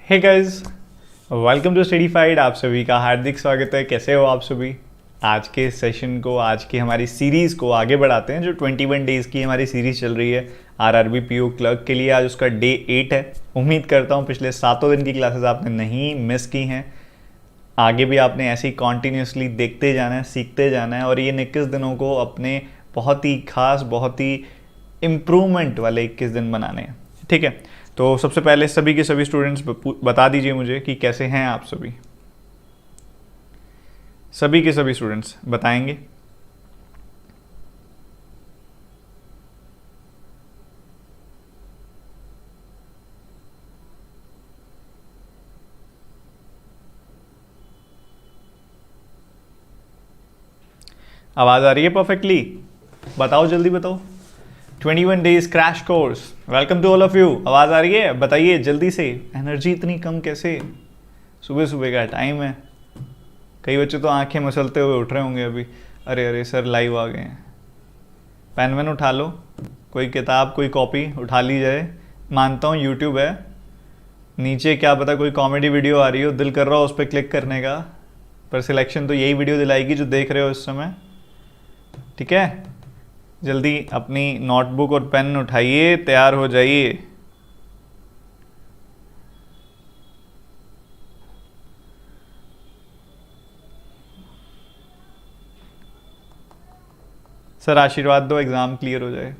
Hey guys, welcome to Studified. आप सभी का हार्दिक स्वागत है। कैसे हो आप सभी? आज के सेशन को, आज की हमारी सीरीज़ को आगे बढ़ाते हैं। जो 21 डेज़ की हमारी सीरीज़ चल रही है आरआरबी पीओ क्लर्क के लिए, आज उसका डे 8 है। उम्मीद करता हूँ पिछले 7 दिन की क्लासेस आपने नहीं मिस की हैं। आगे भी आपने ऐसे ही कॉन्टीन्यूसली देखते जाना है, सीखते जाना है और ये 21 दिनों को अपने बहुत ही खास, बहुत ही इम्प्रूवमेंट वाले 21 दिन बनाने हैं। ठीक है, तो सबसे पहले सभी के सभी स्टूडेंट्स बता दीजिए मुझे कि कैसे हैं आप सभी। सभी के सभी स्टूडेंट्स बताएंगे। आवाज़ आ रही है परफेक्टली? बताओ, जल्दी बताओ। 21 days crash course, welcome to all of you. आवाज़ आ रही है? बताइए जल्दी से। एनर्जी इतनी कम कैसे? सुबह सुबह का टाइम है। कई बच्चे तो आंखें मसलते हुए उठ रहे होंगे अभी। अरे अरे सर लाइव आ गए हैं। पेन वेन उठा लो, कोई किताब कोई कॉपी उठा ली जाए। मानता हूँ यूट्यूब है, नीचे क्या पता कोई कॉमेडी वीडियो आ रही हो, दिल कर रहा हो उस पर क्लिक करने का, पर सिलेक्शन तो यही वीडियो दिलाएगी जो देख रहे हो इस समय। ठीक है, जल्दी अपनी नोटबुक और पेन उठाइए, तैयार हो जाइए। सर आशीर्वाद दो एग्ज़ाम क्लियर हो जाए।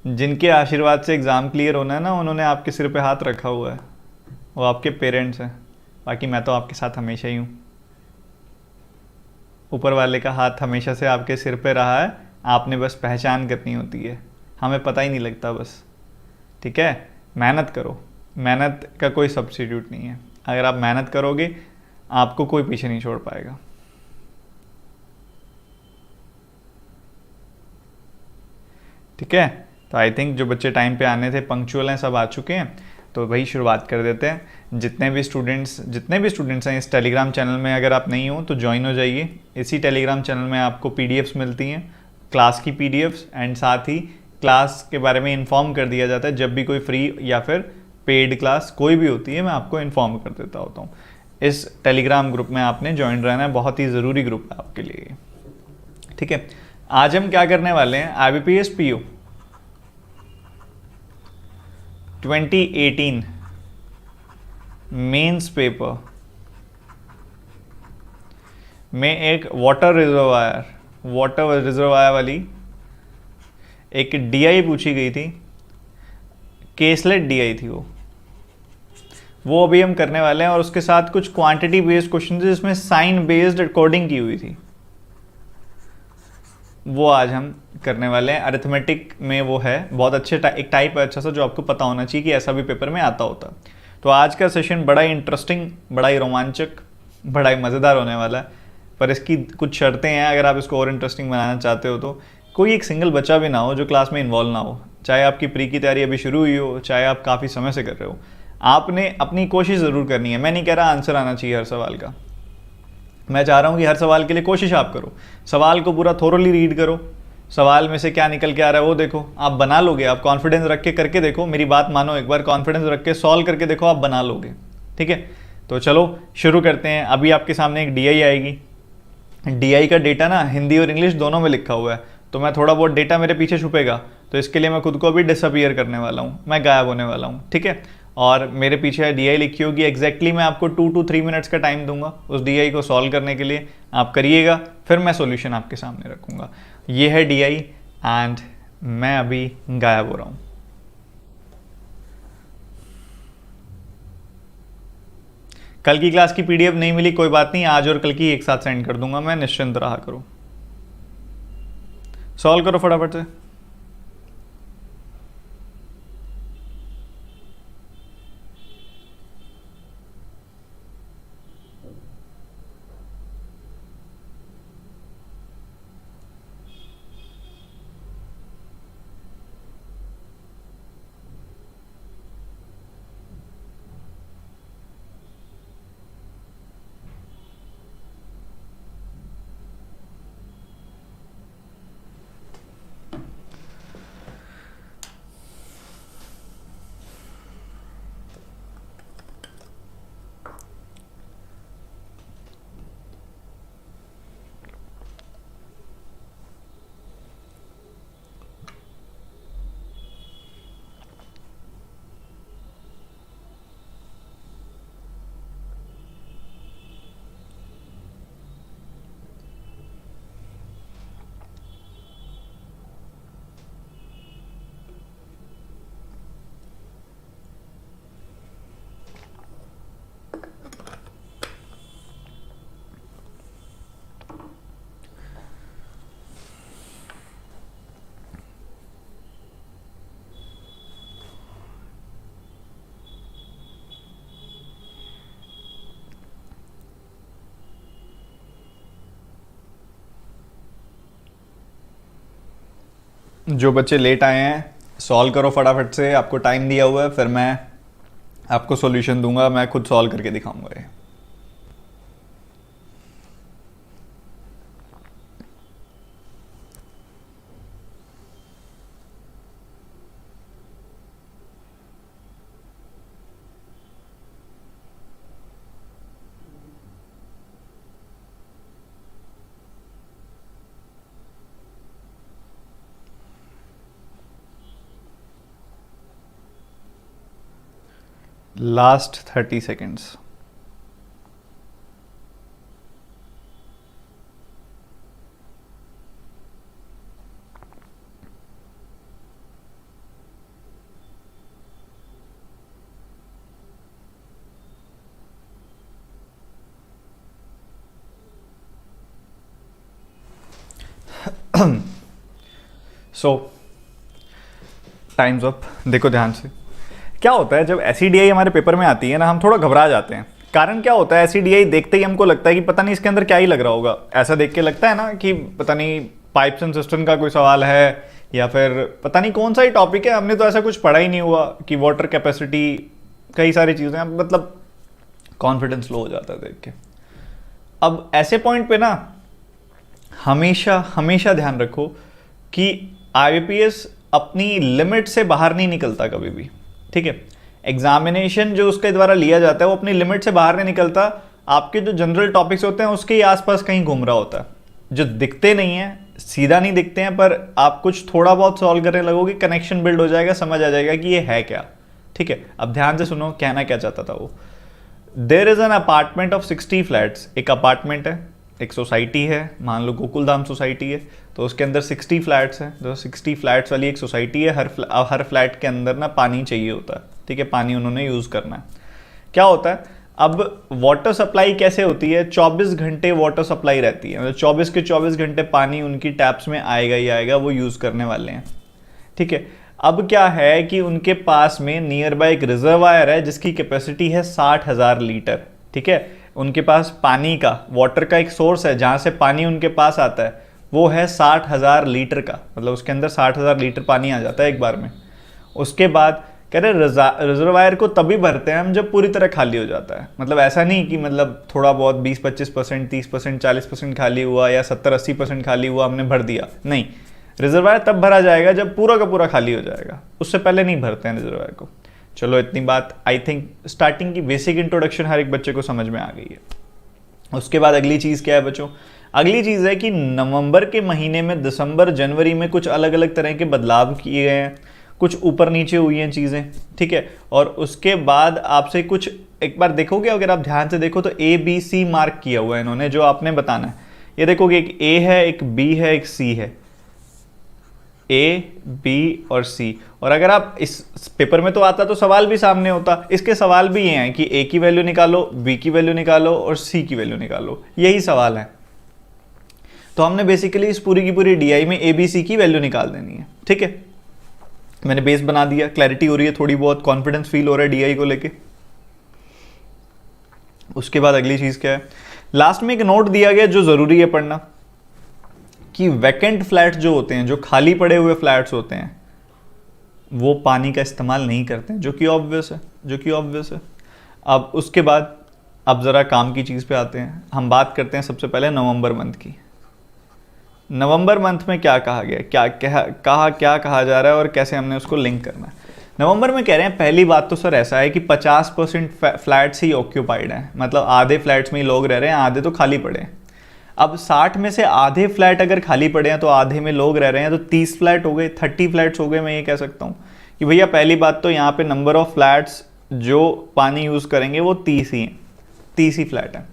जिनके आशीर्वाद से एग्ज़ाम क्लियर होना है ना, उन्होंने आपके सिर पे हाथ रखा हुआ है, वो आपके पेरेंट्स हैं। बाकी मैं तो आपके साथ हमेशा ही हूँ। ऊपर वाले का हाथ हमेशा से आपके सिर पे रहा है, आपने बस पहचान करनी होती है। हमें पता ही नहीं लगता बस। ठीक है, मेहनत करो। मेहनत का कोई सब्स्टिट्यूट नहीं है। अगर आप मेहनत करोगे आपको कोई पीछे नहीं छोड़ पाएगा। ठीक है, तो आई थिंक जो बच्चे टाइम पे आने थे, पंक्चुअल हैं, सब आ चुके हैं। तो वही शुरुआत कर देते हैं। जितने भी स्टूडेंट्स हैं इस टेलीग्राम चैनल में, अगर आप नहीं हो तो ज्वाइन हो जाइए। इसी टेलीग्राम चैनल में आपको पीडीएफ्स मिलती हैं, क्लास की पीडीएफ्स, एंड साथ ही क्लास के बारे में इन्फॉर्म कर दिया जाता है। जब भी कोई फ्री या फिर पेड क्लास कोई भी होती है, मैं आपको इन्फॉर्म कर देता होता हूँ। इस टेलीग्राम ग्रुप में आपने ज्वाइन रहना है, बहुत ही ज़रूरी ग्रुप है आपके लिए। ठीक है, आज हम क्या करने वाले हैं, IBPS PO 2018 मेंस पेपर में एक वाटर रिजर्वायर वाली एक डीआई पूछी गई थी। केसलेट डीआई थी वो अभी हम करने वाले हैं, और उसके साथ कुछ क्वांटिटी बेस्ड क्वेश्चन जिसमें साइन बेस्ड कोडिंग की हुई थी, वो आज हम करने वाले हैं। अरिथमेटिक में वो है बहुत अच्छे एक टाइप है अच्छा सा, जो आपको पता होना चाहिए कि ऐसा भी पेपर में आता होता। तो आज का सेशन बड़ा ही इंटरेस्टिंग, बड़ा ही रोमांचक, बड़ा ही मज़ेदार होने वाला है। पर इसकी कुछ शर्तें हैं, अगर आप इसको और इंटरेस्टिंग बनाना चाहते हो तो कोई एक सिंगल बच्चा भी ना हो जो क्लास में इन्वॉल्व ना हो। चाहे आपकी प्री की तैयारी अभी शुरू हुई हो, चाहे आप काफ़ी समय से कर रहे हो, आपने अपनी कोशिश ज़रूर करनी है। मैं नहीं कह रहा आंसर आना चाहिए हर सवाल का, मैं चाह रहा हूँ कि हर सवाल के लिए कोशिश आप करो। सवाल को पूरा थोरोली रीड करो, सवाल में से क्या निकल के आ रहा है वो देखो। आप बना लोगे, आप कॉन्फिडेंस रख के करके देखो, मेरी बात मानो, एक बार कॉन्फिडेंस रख के सॉल्व करके देखो, आप बना लोगे। ठीक है, तो चलो शुरू करते हैं। अभी आपके सामने एक डीआई आएगी। डीआई का डेटा ना हिंदी और इंग्लिश दोनों में लिखा हुआ है, तो मैं थोड़ा बहुत डेटा मेरे पीछे छुपेगा, तो इसके लिए मैं खुद को अभी डिसअपियर करने वाला हूँ, मैं गायब होने वाला हूँ। ठीक है, और मेरे पीछे डीआई लिखी होगी। एग्जैक्टली मैं आपको 2 to 3 मिनट्स का टाइम दूंगा उस डीआई को सॉल्व करने के लिए। आप करिएगा, फिर मैं सॉल्यूशन आपके सामने रखूंगा। ये है डीआई, एंड मैं अभी गायब हो रहा हूँ। कल की क्लास की पीडीएफ नहीं मिली, कोई बात नहीं, आज और कल की एक साथ सेंड कर दूंगा मैं, निश्चिंत रहा करो। सॉल्व करो फटाफट से। जो बच्चे लेट आए हैं सॉल्व करो फटाफट से, आपको टाइम दिया हुआ है, फिर मैं आपको सॉल्यूशन दूंगा, मैं खुद सॉल्व करके दिखाऊंगा ये। Last 30 seconds. So time's up. देखो ध्यान से, क्या होता है जब एसिडियाई हमारे पेपर में आती है ना, हम थोड़ा घबरा जाते हैं। कारण क्या होता है, एसिडियाई देखते ही हमको लगता है कि पता नहीं इसके अंदर क्या ही लग रहा होगा। ऐसा देख के लगता है ना कि पता नहीं पाइप्स एंड सिस्टम का कोई सवाल है, या फिर पता नहीं कौन सा ही टॉपिक है, हमने तो ऐसा कुछ पढ़ा ही नहीं हुआ कि वाटर कैपेसिटी, कई सारी चीज़ें, मतलब कॉन्फिडेंस लो हो जाता है देख के। अब ऐसे पॉइंट पे ना हमेशा हमेशा ध्यान रखो कि आईबीपीएस अपनी लिमिट से बाहर नहीं निकलता कभी भी, ठीक है। एग्जामिनेशन जो उसके द्वारा लिया जाता है वो अपनी लिमिट से बाहर नहीं निकलता। आपके जो जनरल टॉपिक्स होते हैं उसके ही आसपास कहीं घूम रहा होता है, जो दिखते नहीं है, सीधा नहीं दिखते हैं, पर आप कुछ थोड़ा बहुत सॉल्व करने लगोगे, कनेक्शन बिल्ड हो जाएगा, समझ आ जाएगा कि ये है क्या, ठीक है। अब ध्यान से सुनो, कहना क्या चाहता था वो। There is an apartment of 60 flats. एक अपार्टमेंट है, एक सोसाइटी है, मान लो गोकुलधाम सोसाइटी है, तो उसके अंदर 60 फ्लैट्स हैं। तो 60 फ्लैट्स वाली एक सोसाइटी है। हर फ्लैट के अंदर ना पानी चाहिए होता है, ठीक है, पानी उन्होंने यूज़ करना है। क्या होता है, अब वाटर सप्लाई कैसे होती है, 24 घंटे वाटर सप्लाई रहती है, मतलब 24 के 24 घंटे पानी उनकी टैप्स में आएगा ही आएगा, वो यूज़ करने वाले हैं, ठीक है। अब क्या है कि उनके पास में नियर बाय एक रिजर्वायर है जिसकी कैपेसिटी है 60,000 लीटर, ठीक है। उनके पास पानी का, वाटर का एक सोर्स है जहाँ से पानी उनके पास आता है, वो है 60,000 लीटर का, मतलब उसके अंदर 60,000 लीटर पानी आ जाता है एक बार में। उसके बाद कह रहे रिजर्वायर को तभी भरते हैं हम जब पूरी तरह खाली हो जाता है। मतलब ऐसा नहीं कि मतलब थोड़ा बहुत 20-25%, 30%, 40% खाली हुआ या 70-80% खाली हुआ हमने भर दिया, नहीं। रिजर्वायर तब भरा जाएगा जब पूरा का पूरा खाली हो जाएगा, उससे पहले नहीं भरते हैं रिजर्वायर को। चलो इतनी बात आई थिंक स्टार्टिंग की बेसिक इंट्रोडक्शन हर एक बच्चे को समझ में आ गई है। उसके बाद अगली चीज़ क्या है बच्चों, अगली चीज़ है कि नवंबर के महीने में, दिसंबर जनवरी में कुछ अलग अलग तरह के बदलाव किए गए हैं, कुछ ऊपर नीचे हुई हैं चीज़ें, ठीक है। और उसके बाद आपसे कुछ एक बार देखोगे, अगर आप ध्यान से देखो तो ABC मार्क किया हुआ है इन्होंने, जो आपने बताना है। ये देखोगे एक A है, एक B है, एक C है, A, B और C। और अगर आप इस पेपर में तो आता तो सवाल भी सामने होता, इसके सवाल भी ये हैं कि A की वैल्यू निकालो, B की वैल्यू निकालो और C की वैल्यू निकालो, यही सवाल है। तो हमने बेसिकली इस पूरी की पूरी DI में ABC की वैल्यू निकाल देनी है, ठीक है। मैंने बेस बना दिया, क्लैरिटी हो रही है, थोड़ी बहुत कॉन्फिडेंस फील हो रहा है DI को लेके। उसके बाद अगली चीज क्या है, लास्ट में एक नोट दिया गया जो जरूरी है पढ़ना, कि वैकेंट फ्लैट्स जो होते हैं, जो खाली पड़े हुए फ्लैट्स होते हैं, वो पानी का इस्तेमाल नहीं करते हैं, जो कि ऑब्वियस है। अब उसके बाद अब ज़रा काम की चीज़ पे आते हैं। हम बात करते हैं सबसे पहले नवंबर मंथ की। नवंबर मंथ में क्या कहा गया, क्या कहा जा रहा है और कैसे हमने उसको लिंक करना है। नवंबर में कह रहे हैं, पहली बात तो सर ऐसा है कि 50% फ्लैट्स ही ऑक्यूपाइड हैं, मतलब आधे फ्लैट्स में ही लोग रह रहे हैं, आधे तो खाली पड़े हैं। अब 60 में से आधे फ्लैट अगर खाली पड़े हैं तो आधे में लोग रह रहे हैं, तो 30 फ्लैट हो गए, 30 फ्लैट्स हो गए। मैं ये कह सकता हूँ कि भैया पहली बात तो यहाँ पे नंबर ऑफ फ्लैट्स जो पानी यूज़ करेंगे वो 30 ही हैं, 30 ही फ्लैट हैं।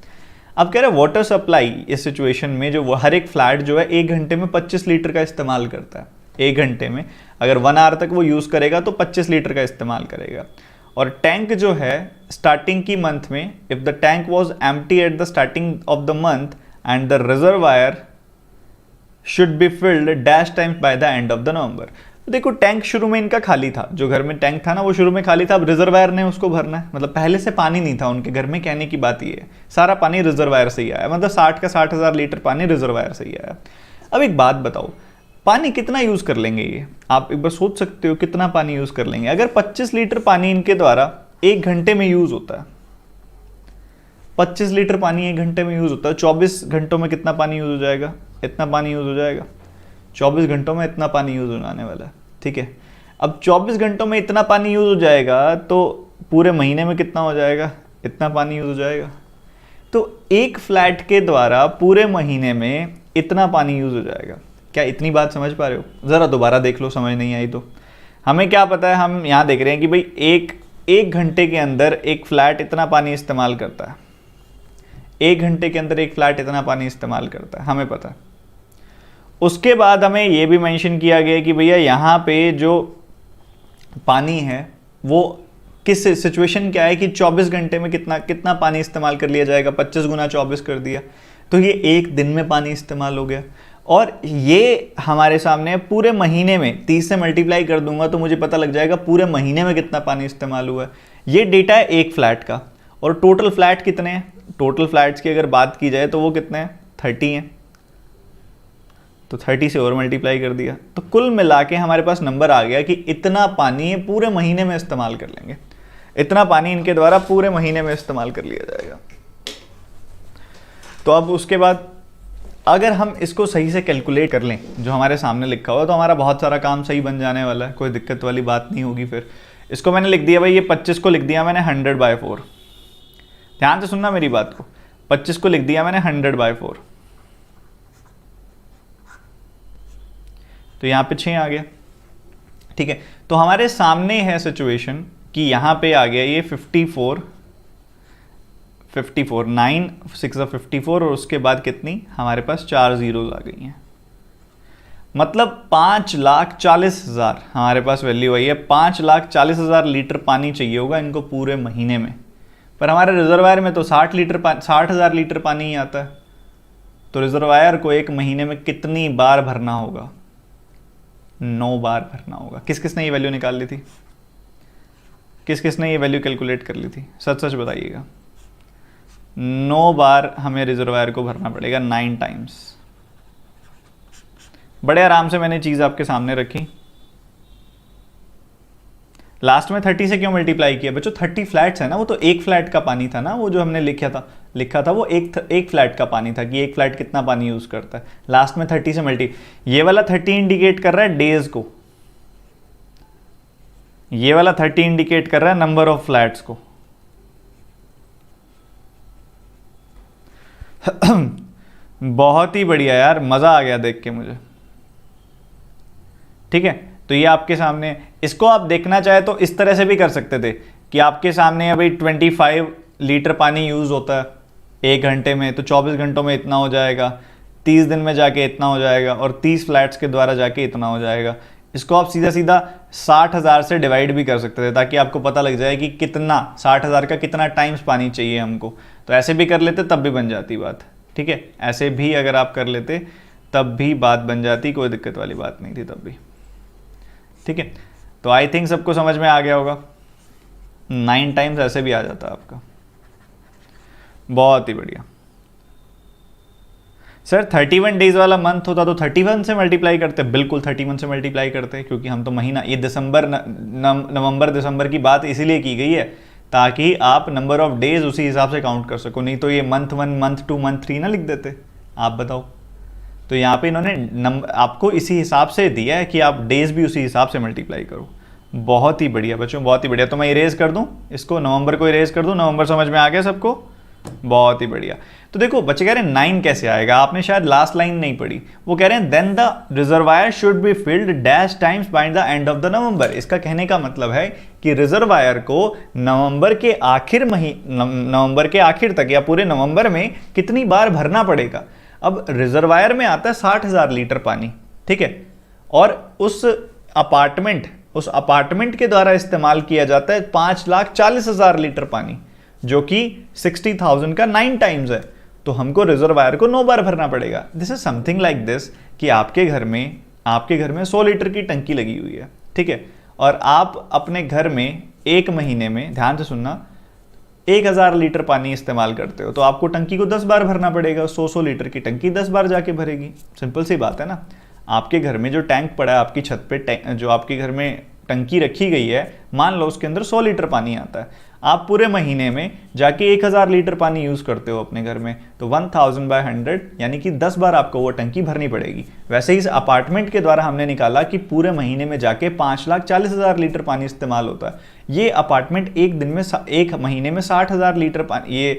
अब कह रहे हैं वाटर सप्लाई इस सिचुएशन में, जो हर एक फ्लैट जो है 1 घंटे में 25 लीटर का इस्तेमाल करता है। 1 घंटे में अगर 1 आवर तक वो यूज़ करेगा तो 25 लीटर का इस्तेमाल करेगा। और टैंक जो है स्टार्टिंग की मंथ में, if the tank was empty at the starting of the month and the reservoir should be filled dash times by the end of the November। देखो टैंक शुरू में इनका खाली था, जो घर में टैंक था ना वो शुरू में खाली था, अब रिजर्वायर ने उसको भरना है, मतलब पहले से पानी नहीं था उनके घर में। कहने की बात ये है, सारा पानी रिजर्वायर से ही आया, मतलब 60 का 60,000 लीटर पानी रिजर्वायर से ही आया। अब एक बात बताओ, पानी कितना यूज कर लेंगे ये, आप एक बार सोच सकते हो कितना पानी यूज कर लेंगे। अगर 25 लीटर पानी इनके द्वारा 1 घंटे में यूज होता है, 25 लीटर पानी 1 घंटे में यूज होता है, 24 घंटों में कितना पानी यूज हो जाएगा, इतना पानी यूज हो जाएगा। 24 घंटों में इतना पानी यूज होने वाला है, ठीक है। अब 24 घंटों में इतना पानी यूज हो जाएगा तो पूरे महीने में कितना हो जाएगा, इतना पानी यूज हो जाएगा। तो एक फ्लैट के द्वारा पूरे महीने में इतना पानी यूज हो जाएगा। क्या इतनी बात समझ पा रहे हो? ज़रा दोबारा देख लो, समझ नहीं आई तो। हमें क्या पता है, हम यहाँ देख रहे हैं कि भाई एक घंटे के अंदर एक फ्लैट इतना पानी इस्तेमाल करता है, 1 घंटे के अंदर एक फ्लैट इतना पानी इस्तेमाल करता है, हमें पता है। उसके बाद हमें यह भी मेंशन किया गया कि भैया यहाँ पे जो पानी है वो किस सिचुएशन क्या है कि 24 घंटे में कितना पानी इस्तेमाल कर लिया जाएगा, 25 गुना 24 कर दिया तो ये 1 दिन में पानी इस्तेमाल हो गया। और ये हमारे सामने पूरे महीने में 30 से मल्टीप्लाई कर दूंगा तो मुझे पता लग जाएगा पूरे महीने में कितना पानी इस्तेमाल हुआ है। ये डेटा है एक फ्लैट का। और टोटल फ्लैट कितने हैं, टोटल फ्लैट्स की अगर बात की जाए तो वो कितने हैं, 30 हैं। तो 30 से और मल्टीप्लाई कर दिया तो कुल मिला के हमारे पास नंबर आ गया कि इतना पानी ये पूरे महीने में इस्तेमाल कर लेंगे, इतना पानी इनके द्वारा पूरे महीने में इस्तेमाल कर लिया जाएगा। तो अब उसके बाद अगर हम इसको सही से कैलकुलेट कर लें जो हमारे सामने लिखा हुआ, तो हमारा बहुत सारा काम सही बन जाने वाला है, कोई दिक्कत वाली बात नहीं होगी। फिर इसको मैंने लिख दिया भाई, ये 25 को लिख दिया मैंने 100/4। ध्यान से सुनना मेरी बात को, 25 को लिख दिया मैंने 100/4, तो यहाँ पे 6 आ गया, ठीक है। तो हमारे सामने है सिचुएशन कि यहाँ पे आ गया ये 54, 9 6 54 और उसके बाद कितनी हमारे पास 4 जीरोज आ गई हैं। मतलब 5,40,000 हमारे पास वैल्यू आई है। 5,40,000 लीटर पानी चाहिए होगा इनको पूरे महीने में, पर हमारे रिजर्वायर में तो 60,000 लीटर पानी ही आता है। तो रिजर्वायर को एक महीने में कितनी बार भरना होगा, 9 बार भरना होगा। किस किसने ये वैल्यू निकाल ली थी, किस किसने ये वैल्यू कैलकुलेट कर ली थी, सच सच बताइएगा। 9 बार हमें रिजर्वायर को भरना पड़ेगा, 9 टाइम्स। बड़े आराम से मैंने चीज आपके सामने रखी। लास्ट में 30 से क्यों मल्टीप्लाई किया बच्चों, 30 फ्लैट्स है ना, वो तो एक फ्लैट का पानी था ना, वो जो हमने लिखा था वो एक फ्लैट का पानी था कि एक फ्लैट कितना पानी यूज करता है। लास्ट में 30 से ये वाला 30 इंडिकेट कर रहा है डेज को, ये वाला 30 इंडिकेट कर रहा है नंबर ऑफ फ्लैट्स को। बहुत ही बढ़िया यार, मजा आ गया देख के मुझे, ठीक है। तो ये आपके सामने, इसको आप देखना चाहे तो इस तरह से भी कर सकते थे कि आपके सामने अभी 25 लीटर पानी यूज होता है 1 घंटे में, तो 24 घंटों में इतना हो जाएगा, 30 दिन में जाके इतना हो जाएगा और 30 फ्लैट्स के द्वारा जाके इतना हो जाएगा। इसको आप सीधा सीधा 60,000 से डिवाइड भी कर सकते थे ताकि आपको पता लग जाए कि कितना 60,000 का कितना टाइम्स पानी चाहिए हमको। तो ऐसे भी कर लेते तब भी बन जाती बात, ठीक है। ऐसे भी अगर आप कर लेते तब भी बात बन जाती, कोई दिक्कत वाली बात नहीं थी तब भी, ठीक है। तो आई थिंक सबको समझ में आ गया होगा। 9 टाइम्स ऐसे भी आ जाता आपका, बहुत ही बढ़िया। सर 31 डेज वाला मंथ होता तो 31 से मल्टीप्लाई करते, बिल्कुल 31 से मल्टीप्लाई करते, क्योंकि हम तो महीना, ये दिसंबर नवंबर दिसंबर की बात इसीलिए की गई है ताकि आप नंबर ऑफ डेज उसी हिसाब से काउंट कर सको, नहीं तो ये मंथ 1 मंथ 2 मंथ 3 ना लिख देते, आप बताओ। तो यहाँ पे इन्होंने आपको इसी हिसाब से दिया है कि आप डेज भी उसी हिसाब से मल्टीप्लाई करो। बहुत ही बढ़िया बच्चों, बहुत ही बढ़िया। तो मैं इरेज कर दूं इसको, नवंबर को इरेज कर दूं, नवंबर समझ में आ गया सबको, बहुत ही बढ़िया। तो देखो बच्चे कह रहे हैं 9 कैसे आएगा, आपने शायद लास्ट लाइन नहीं पढ़ी। वो कह रहे हैं then the reservoir should be filled dash times by the end of the November. इसका कहने का मतलब है कि रिजर्वायर को नवंबर के आखिर तक या पूरे नवंबर में कितनी बार भरना पड़ेगा। अब रिजर्वायर में आता है 60,000 लीटर पानी, ठीक है, और उस अपार्टमेंट के द्वारा इस्तेमाल किया जाता है 5,40,000 लीटर पानी, जो कि 60,000 का 9 टाइम्स है। तो हमको रिजर्वायर को 9 बार भरना पड़ेगा। This is something like this कि आपके घर में 100 लीटर की टंकी लगी हुई है, ठीक है, और आप अपने घर में एक महीने में, ध्यान से सुनना, 1,000 लीटर पानी इस्तेमाल करते हो, तो आपको टंकी को 10 बार भरना पड़ेगा। 100 लीटर की टंकी 10 बार जाके भरेगी, सिंपल सी बात है ना। आपके घर में जो टैंक पड़ा है आपकी छत पे, जो आपके घर में टंकी रखी गई है, मान लो उसके अंदर 100 लीटर पानी आता है, आप पूरे महीने में जाके 1000 लीटर पानी यूज़ करते हो अपने घर में, तो 1000/100 यानी कि 10 बार आपको वो टंकी भरनी पड़ेगी। वैसे ही इस अपार्टमेंट के द्वारा हमने निकाला कि पूरे महीने में जाके 5,40,000 लीटर पानी इस्तेमाल होता है। ये अपार्टमेंट एक महीने में 60,000 लीटर पानी,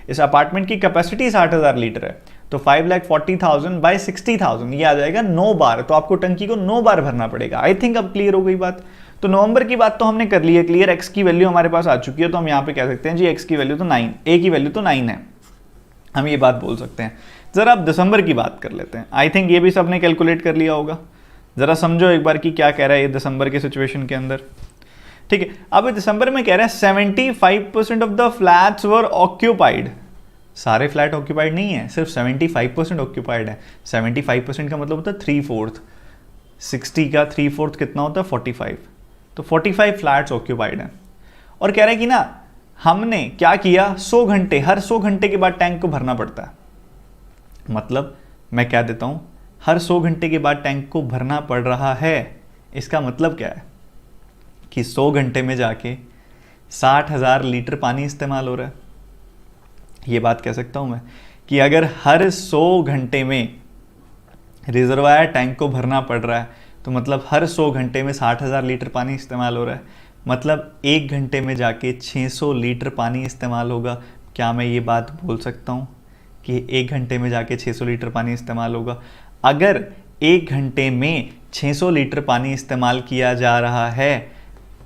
इस अपार्टमेंट की कैपेसिटी 60,000 लीटर है, तो 5,40,000/60,000 ये आ जाएगा 9 बार। तो आपको टंकी को 9 बार भरना पड़ेगा। आई थिंक अब क्लियर हो गई बात। तो नवंबर की बात तो हमने कर ली है क्लियर, एक्स की वैल्यू हमारे पास आ चुकी है, तो हम यहाँ पे कह सकते हैं जी एक्स की वैल्यू तो 9, ए की वैल्यू तो 9 है, हम ये बात बोल सकते हैं। जरा अब दिसंबर की बात कर लेते हैं। आई थिंक ये भी सबने कैलकुलेट कर लिया होगा। जरा समझो एक बार कि क्या कह रहा है ये दिसंबर के सिचुएशन के अंदर। ठीक है, अब दिसंबर में कह रहा है 75% of the flats were occupied. सारे फ्लैट ऑक्यूपाइड नहीं है, सिर्फ 75% ऑक्यूपाइड है। 75% का मतलब होता है 3/4, 60 का 3/4 कितना होता है 45, तो 45 फ्लैट्स ऑक्यूपाइड हैं। और कह रहे हैं कि ना हमने क्या किया, 100 घंटे, हर 100 घंटे के बाद टैंक को भरना पड़ता है। मतलब मैं क्या देता हूं, हर 100 घंटे के बाद टैंक को भरना पड़ रहा है। इसका मतलब क्या है कि 100 घंटे में जाके 60,000 लीटर पानी इस्तेमाल हो रहा है। ये बात कह सकता हूं मैं कि अगर हर 100 घंटे में रिजर्वायर टैंक को भरना पड़ रहा है, तो मतलब हर 100 घंटे में 60,000 लीटर पानी इस्तेमाल हो रहा है, मतलब 1 घंटे में जाके 600 लीटर पानी इस्तेमाल होगा। क्या मैं ये बात बोल सकता हूँ कि 1 घंटे में जाके 600 लीटर पानी इस्तेमाल होगा? अगर 1 घंटे में 600 लीटर पानी इस्तेमाल किया जा रहा है,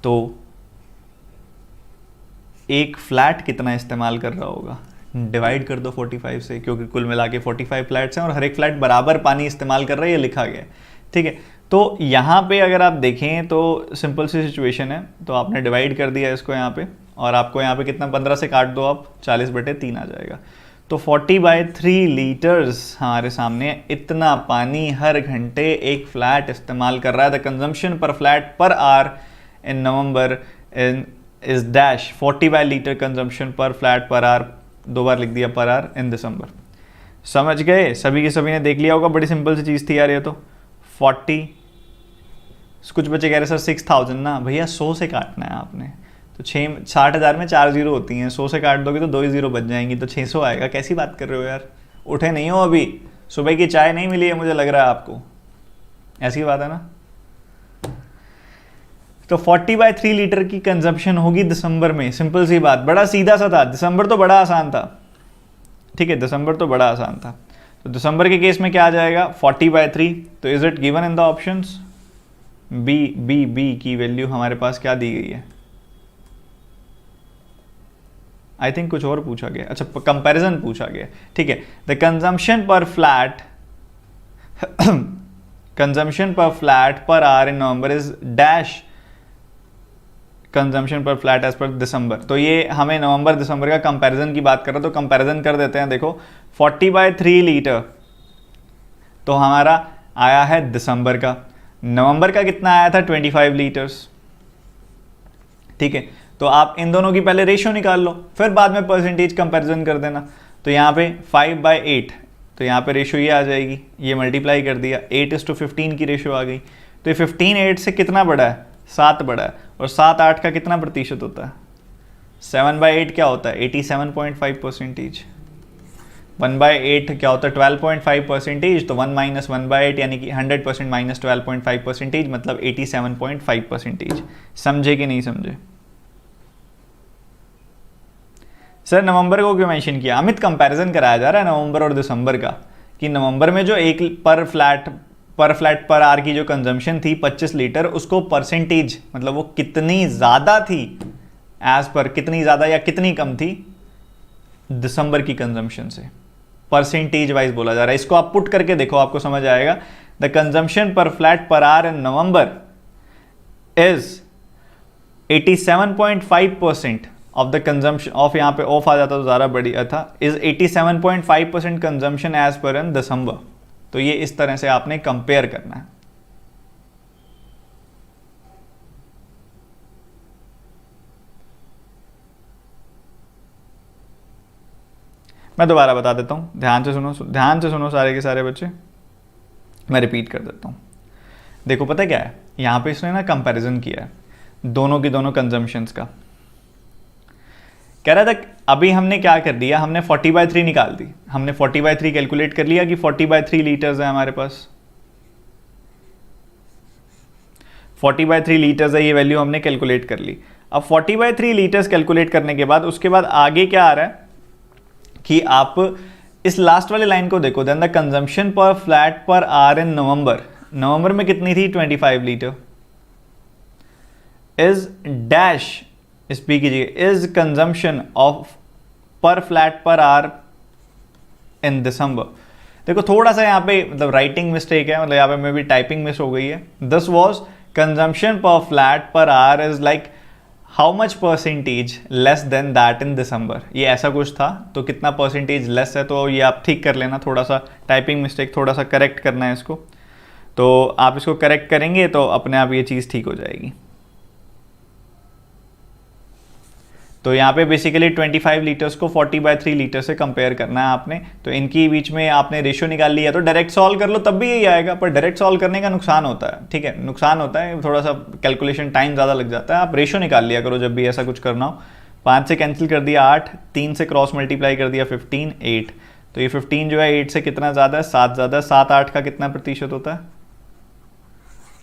तो एक फ्लैट कितना इस्तेमाल कर रहा होगा? डिवाइड कर दो 45 से, क्योंकि कुल मिला के 45 फ्लैट्स हैं और हर एक फ्लैट बराबर पानी इस्तेमाल कर रहा है, ये लिखा गया है। ठीक है, तो यहाँ पे अगर आप देखें तो सिंपल सी सिचुएशन है, तो आपने डिवाइड कर दिया इसको यहाँ पे, और आपको यहाँ पे कितना 15 से काट दो आप, 40/3 आ जाएगा। तो 40/3 लीटर्स हमारे सामने, इतना पानी हर घंटे एक फ्लैट इस्तेमाल कर रहा है। The consumption per flat per hour in November is dash 40 litre consumption per flat per our, 2 बार लिख दिया पर आवर इन दिसंबर। समझ गए? सभी के सभी ने देख लिया होगा, बड़ी सिंपल सी चीज़ थी यार ये तो। 40, कुछ बच्चे कह रहे सर 6000 ना, भैया 100 से काटना है आपने, तो 60,000 में 4 जीरो होती हैं, 100 से काट दोगे तो 2 ही जीरो बच जाएंगी, तो 600 आएगा। कैसी बात कर रहे हो यार, उठे नहीं हो अभी, सुबह की चाय नहीं मिली है मुझे लग रहा है आपको, ऐसी बात है ना। तो 40/3 लीटर की कंजप्शन होगी दिसंबर में। सिंपल सी बात, बड़ा सीधा सा था। दिसंबर तो बड़ा आसान था, ठीक है, दिसंबर तो बड़ा आसान था। तो दिसंबर के केस में क्या आ जाएगा 40/3, तो is it given in the options? B की वैल्यू हमारे पास क्या दी गई है? आई थिंक कुछ और पूछा गया, अच्छा कंपैरिजन पूछा गया, ठीक है। The consumption per flat per hour in November is dash consumption per flat as per December. तो ये हमें नवंबर दिसंबर का कंपैरिजन की बात कर रहा है, तो कंपैरिजन कर देते हैं। देखो 40/3 लीटर तो हमारा आया है दिसंबर का, नवंबर का कितना आया था 25 लीटर्स, ठीक है। तो आप इन दोनों की पहले रेशियो निकाल लो, फिर बाद में परसेंटेज कंपैरिजन कर देना। तो यहाँ पे 5/8, तो यहाँ पे रेशियो ये आ जाएगी, ये मल्टीप्लाई कर दिया, 8:15 की रेशियो आ गई। तो ये 15 8 से कितना बड़ा है? 7 बड़ा है। और 7 8 का कितना प्रतिशत होता है? 7/8 क्या होता है? 87.5%। 1/8 क्या होता है? 12.5%। तो 1 - 1/8 यानी कि 100% माइनस 12.5%, मतलब 87.5%। समझे कि नहीं समझे? सर नवंबर को क्यों मेंशन किया? अमित, कंपैरिजन कराया जा रहा है नवंबर और दिसंबर का, कि नवंबर में जो एक पर फ्लैट पर आर की जो कंजम्पशन थी 25 लीटर, उसको परसेंटेज मतलब वो कितनी ज़्यादा थी एज पर, कितनी ज़्यादा या कितनी कम थी दिसंबर की कंजम्पशन से, परसेंटेज वाइज बोला जा रहा है। इसको आप पुट करके देखो, आपको समझ आएगा। The consumption per flat per are in November is 87.5% of the consumption of, यहाँ पे ऑफ आ जाता तो ज़्यादा बढ़िया था, इज 87.5% कंजम्पशन एज पर इन दिसंबर। तो ये इस तरह से आपने कंपेयर करना है। मैं दोबारा बता देता हूं, ध्यान से सुनो सारे के सारे बच्चे। मैं रिपीट कर देता हूँ। देखो पता क्या है, यहाँ पे इसने ना कंपैरिजन किया है दोनों की दोनों कंजम्पशंस का। कह रहा था अभी हमने क्या कर दिया, हमने 40/3 निकाल दी, हमने 40/3 कैलकुलेट कर लिया कि 40/3 लीटर्स है हमारे पास, 40/3 लीटर्स है, ये वैल्यू हमने कैलकुलेट कर ली। अब 40/3 लीटर्स कैलकुलेट करने के बाद उसके बाद आगे क्या आ रहा है कि आप इस लास्ट वाले लाइन को देखो, then the consumption per flat per are in November में कितनी थी 25 लीटर, इज डैश स्पी कीजिए is consumption of per flat per are in December. देखो थोड़ा सा यहाँ पे मतलब राइटिंग मिस्टेक है, मतलब यहाँ पे मे भी टाइपिंग मिस हो गई है। This was consumption per flat per are is like how much percentage less than that in December, ये ऐसा कुछ था। तो कितना परसेंटेज लेस है, तो ये आप ठीक कर लेना, थोड़ा सा टाइपिंग मिस्टेक थोड़ा सा करेक्ट करना है इसको। तो आप इसको करेक्ट करेंगे तो अपने आप ये चीज़ ठीक हो जाएगी। तो यहाँ पे बेसिकली 25 लीटर्स को 40/3 लीटर से कंपेयर करना है आपने। तो इनकी बीच में आपने रेशियो निकाल लिया, तो डायरेक्ट सॉल्व कर लो तब भी यही आएगा, पर डायरेक्ट सॉल्व करने का नुकसान होता है, ठीक है, नुकसान होता है, थोड़ा सा कैलकुलेशन टाइम ज़्यादा लग जाता है। आप रेशियो निकाल लिया करो जब भी ऐसा कुछ करना हो। 5 से कैंसिल कर दिया 8, 3 से क्रॉस मल्टीप्लाई कर दिया 15, 8। तो ये 15 जो है 8 से कितना ज़्यादा है, 7 ज़्यादा है। 7 8 का कितना प्रतिशत होता है,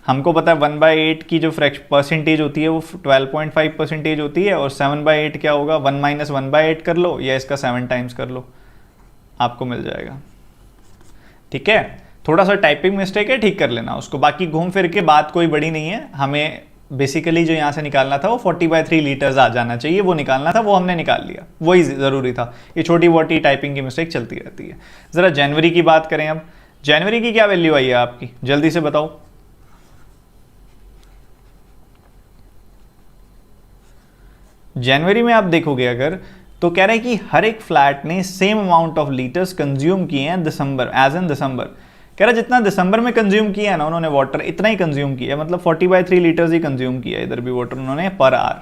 हमको पता है 1/8 की जो परसेंटेज होती है वो 12.5% होती है, और 7/8 क्या होगा, 1 - 1/8 कर लो या इसका 7 टाइम्स कर लो, आपको मिल जाएगा। ठीक है, थोड़ा सा टाइपिंग मिस्टेक है, ठीक कर लेना उसको। बाकी घूम फिर के बात कोई बड़ी नहीं है, हमें बेसिकली जो यहाँ से निकालना था वो 40/3 लीटर्स आ जाना चाहिए, वो निकालना था, वो हमने निकाल लिया, वही ज़रूरी था। ये छोटी मोटी टाइपिंग की मिस्टेक चलती रहती है। ज़रा जनवरी की बात करें अब, जनवरी की क्या वैल्यू आई है आपकी, जल्दी से बताओ। जनवरी में आप देखोगे अगर, तो कह रहे हैं कि हर एक फ्लैट ने same amount of litres consume किए हैं दिसंबर, एज इन दिसंबर। कह रहा है जितना दिसंबर में कंज्यूम किया है ना उन्होंने वाटर, इतना ही कंज्यूम किया है, मतलब 40/3 लीटर्स ही कंज्यूम किया है इधर भी वाटर उन्होंने पर आवर।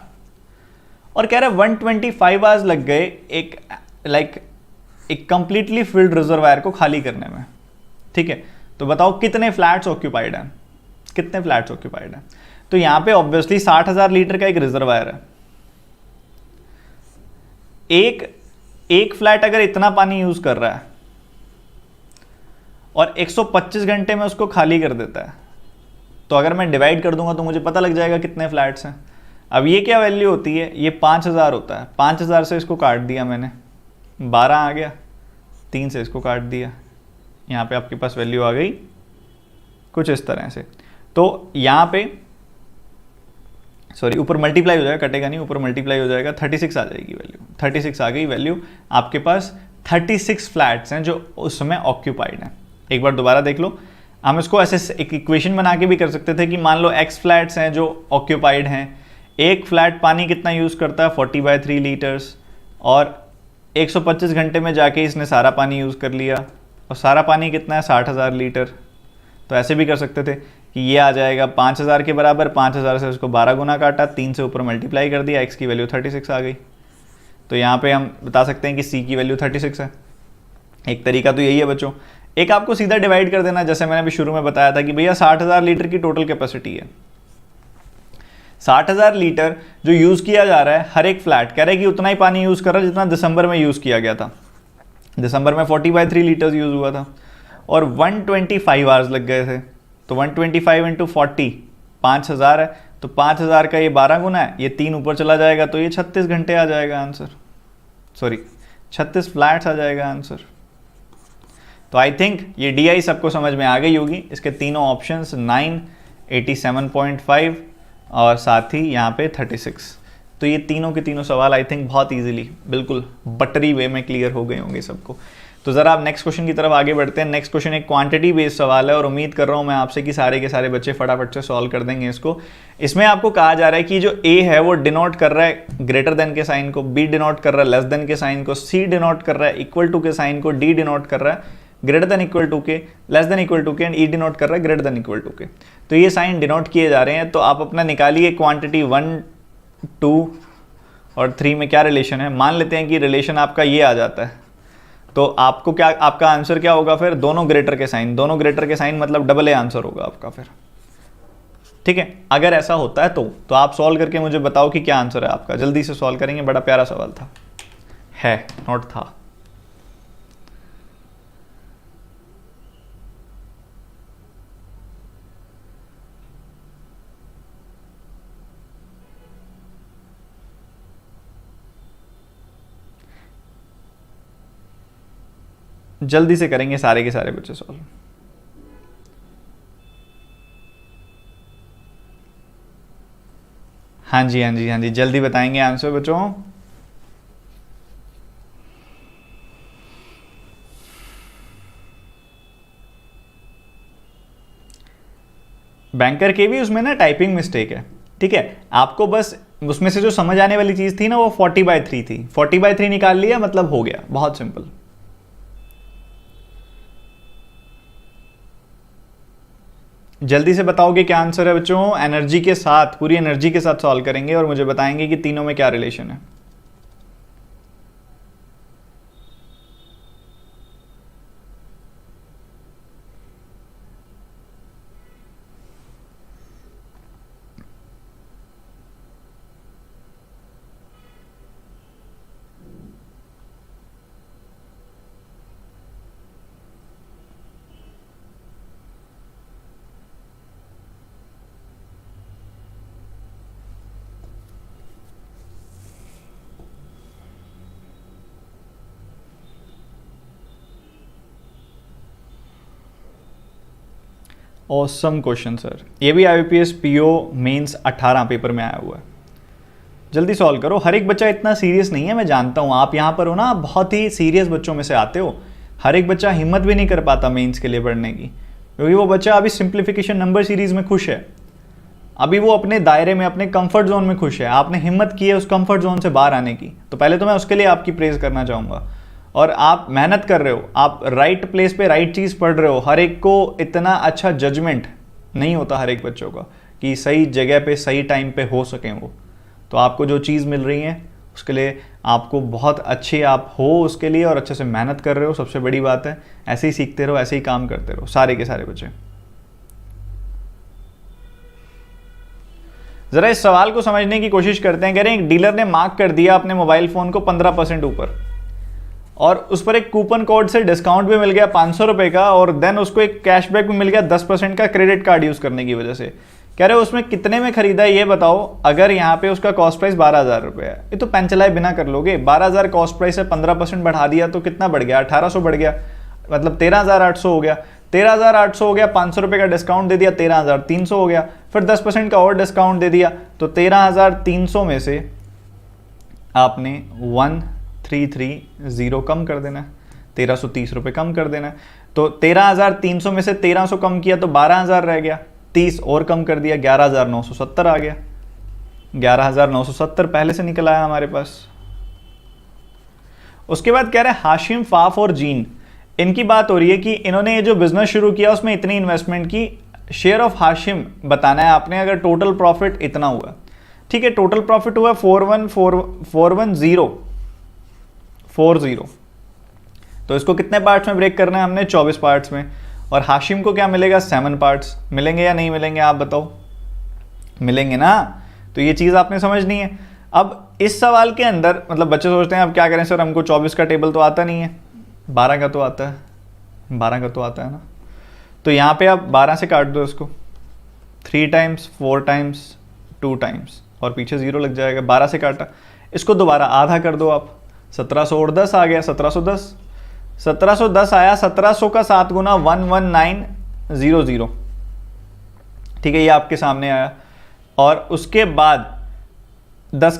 और कह रहा है 125 आवर्स लग गए एक कंप्लीटली फिल्ड रिजर्वायर को खाली करने में। ठीक है, तो बताओ कितने फ्लैट्स ऑक्यूपाइड हैं, कितने फ्लैट्स ऑक्यूपाइड हैं। तो यहाँ पे ऑब्वियसली 60,000 लीटर का एक रिजर्वायर है। एक फ्लैट अगर इतना पानी यूज कर रहा है और 125 घंटे में उसको खाली कर देता है, तो अगर मैं डिवाइड कर दूंगा तो मुझे पता लग जाएगा कितने फ्लैट्स हैं। अब ये क्या वैल्यू होती है, ये 5000 होता है। 5000 से इसको काट दिया मैंने, 12 आ गया, 3 से इसको काट दिया, यहाँ पे आपके पास वैल्यू आ गई कुछ इस तरह से। तो यहाँ पे सॉरी ऊपर मल्टीप्लाई हो जाएगा, कटेगा नहीं, ऊपर मल्टीप्लाई हो जाएगा, 36 आ जाएगी वैल्यू, 36 आ गई वैल्यू। आपके पास 36 फ्लैट्स हैं जो उस समय ऑक्यूपाइड हैं। एक बार दोबारा देख लो, हम इसको ऐसे एक इक्वेशन बना के भी कर सकते थे कि मान लो x फ्लैट्स हैं जो ऑक्यूपाइड हैं, एक फ्लैट पानी कितना यूज़ करता है 40/3 लीटर्स, और 125 घंटे में जाके इसने सारा पानी यूज़ कर लिया, और सारा पानी कितना है 60,000 लीटर। तो ऐसे भी कर सकते थे कि ये आ जाएगा 5000 के बराबर, 5000 से उसको 12 गुना काटा, 3 से ऊपर मल्टीप्लाई कर दिया, x की वैल्यू 36 आ गई। तो यहाँ पे हम बता सकते हैं कि c की वैल्यू 36 है। एक तरीका तो यही है बच्चों। एक आपको सीधा डिवाइड कर देना, जैसे मैंने अभी शुरू में बताया था कि भैया 60,000 लीटर की टोटल कैपेसिटी है, 60,000 लीटर जो यूज़ किया जा रहा है हर एक फ्लैट, कह रहे हैं कि उतना ही पानी यूज़ कर रहा है जितना दिसंबर में यूज़ किया गया था। दिसंबर में 40/3 लीटर्स यूज़ हुआ था और 125 आवर्स लग गए थे। तो 125 × 40 5000 है, तो 5000 का ये 12 गुना है, ये 3 ऊपर चला जाएगा, तो ये 36 घंटे आ जाएगा आंसर, सॉरी 36 फ्लैट्स आ जाएगा आंसर। तो आई थिंक ये DI सबको समझ में आ गई होगी। इसके तीनों ऑप्शंस 9, 87.5 और साथ ही यहाँ पे 36। तो ये तीनों के तीनों सवाल आई थिंक बहुत इजीली बिल्कुल बटरी वे में क्लियर हो गए होंगे सबको। तो ज़रा आप नेक्स्ट क्वेश्चन की तरफ आगे बढ़ते हैं। नेक्स्ट क्वेश्चन एक क्वांटिटी बेस्ड सवाल है और उम्मीद कर रहा हूँ मैं आपसे कि सारे के सारे बच्चे फटाफट से सॉल्व कर देंगे इसको। इसमें आपको कहा जा रहा है कि जो A है वो डिनोट कर रहा है ग्रेटर देन के साइन को, B डिनोट कर रहा है लेस देन के साइन को, C डिनोट कर रहा है इक्वल टू के साइन को, D डिनोट कर रहा है ग्रेटर देन इक्वल टू के, लेस देन इक्वल टू के, एंड E डिनोट कर रहा है ग्रेटर देन इक्वल टू के। तो ये साइन डिनोट किए जा रहे हैं। तो आप अपना निकालिए क्वांटिटी 1, 2 और 3 में क्या रिलेशन है। मान लेते हैं कि रिलेशन आपका ये आ जाता है, तो आपको क्या, आपका आंसर क्या होगा फिर? दोनों ग्रेटर के साइन, दोनों ग्रेटर के साइन मतलब डबल ए आंसर होगा आपका फिर। ठीक है, अगर ऐसा होता है तो आप सॉल्व करके मुझे बताओ कि क्या आंसर है आपका। जल्दी से सॉल्व करेंगे, बड़ा प्यारा सवाल था, है नोट था। जल्दी से करेंगे सारे के सारे बच्चे सॉल्व। हाँ जी हाँ जी हाँ जी, जल्दी बताएंगे आंसर बच्चों। बैंकर के भी उसमें ना टाइपिंग मिस्टेक है। ठीक है, आपको बस उसमें से जो समझ आने वाली चीज थी ना वो 40/3 थी, 40/3 निकाल लिया मतलब हो गया, बहुत सिंपल। जल्दी से बताओगे क्या आंसर है बच्चों? एनर्जी के साथ, पूरी एनर्जी के साथ सॉल्व करेंगे और मुझे बताएंगे कि तीनों में क्या रिलेशन है। ऑसम क्वेश्चन सर, ये भी आईबीपीएस पीओ मेंस 18 पेपर में आया हुआ है। जल्दी सॉल्व करो, हर एक बच्चा इतना सीरियस नहीं है, मैं जानता हूँ आप यहाँ पर हो ना, बहुत ही सीरियस बच्चों में से आते हो। हर एक बच्चा हिम्मत भी नहीं कर पाता मेंस के लिए पढ़ने की, क्योंकि वो बच्चा अभी सिंप्लीफिकेशन नंबर सीरीज में खुश है, अभी वो अपने दायरे में, अपने कंफर्ट जोन में खुश है। आपने हिम्मत की है उस कंफर्ट जोन से बाहर आने की, तो पहले तो मैं उसके लिए आपकी प्रेज करना चाहूँगा। और आप मेहनत कर रहे हो, आप राइट प्लेस पे राइट चीज़ पढ़ रहे हो। हर एक को इतना अच्छा जजमेंट नहीं होता हर एक बच्चों का कि सही जगह पे सही टाइम पे हो सकें वो। तो आपको जो चीज़ मिल रही है उसके लिए आपको बहुत अच्छे आप हो उसके लिए, और अच्छे से मेहनत कर रहे हो, सबसे बड़ी बात है। ऐसे ही सीखते रहो, ऐसे ही काम करते रहो सारे के सारे बच्चे। ज़रा इस सवाल को समझने की कोशिश करते हैं। कह रहे हैं एक डीलर ने मार्क कर दिया अपने मोबाइल फ़ोन को 15% ऊपर, और उस पर एक कूपन कोड से डिस्काउंट भी मिल गया 500 रुपये का, और देन उसको एक कैशबैक भी मिल गया 10% का क्रेडिट कार्ड यूज़ करने की वजह से। कह रहे हो उसमें कितने में खरीदा है ये बताओ। अगर यहाँ पे उसका कॉस्ट प्राइस 12,000 रुपये है, ये तो पेन चलाए बिना कर लोगे। 12,000 कॉस्ट प्राइस है, 15% बढ़ा दिया तो कितना बढ़ गया? 1,800 बढ़ गया, मतलब 13,800 हो गया। 13,800 हो गया, 500 रुपये का डिस्काउंट दे दिया, 13,300 हो गया। फिर 10% का और डिस्काउंट दे दिया, तो 13,300 में से आपने 1,330 कम कर देना है, 1,330 रुपये कम कर देना है। तो 13,300 में से 1,300 कम किया तो 12,000 रह गया, 30 और कम कर दिया, 11,970 आ गया। 11,970 पहले से निकल आया हमारे पास। उसके बाद कह रहे हैं हाशिम, फाफ और जीन, इनकी बात हो रही है कि इन्होंने ये जो बिजनेस शुरू किया उसमें इतनी इन्वेस्टमेंट की। शेयर ऑफ हाशिम बताना है आपने, अगर टोटल प्रॉफिट इतना हुआ। ठीक है, टोटल प्रॉफिट हुआ 41040। तो इसको कितने पार्ट्स में ब्रेक करना है हमने? 24 पार्ट्स में। और हाशिम को क्या मिलेगा? 7 पार्ट्स मिलेंगे या नहीं मिलेंगे आप बताओ? मिलेंगे ना। तो ये चीज़ आपने समझनी है। अब इस सवाल के अंदर मतलब बच्चे सोचते हैं अब क्या करें सर, हमको 24 का टेबल तो आता नहीं है, 12 का तो आता है, 12 का तो आता है ना। तो यहाँ पे आप 12 से काट दो इसको, 3 टाइम्स 4 टाइम्स 2 टाइम्स, और पीछे 0 लग जाएगा। 12 से काटा, इसको दोबारा आधा कर दो आप, 1700 और 10 आ गया, 1710। 1710 आया, 1700 का 7 गुना 11900। ठीक है, ये आपके सामने आया। और उसके बाद 10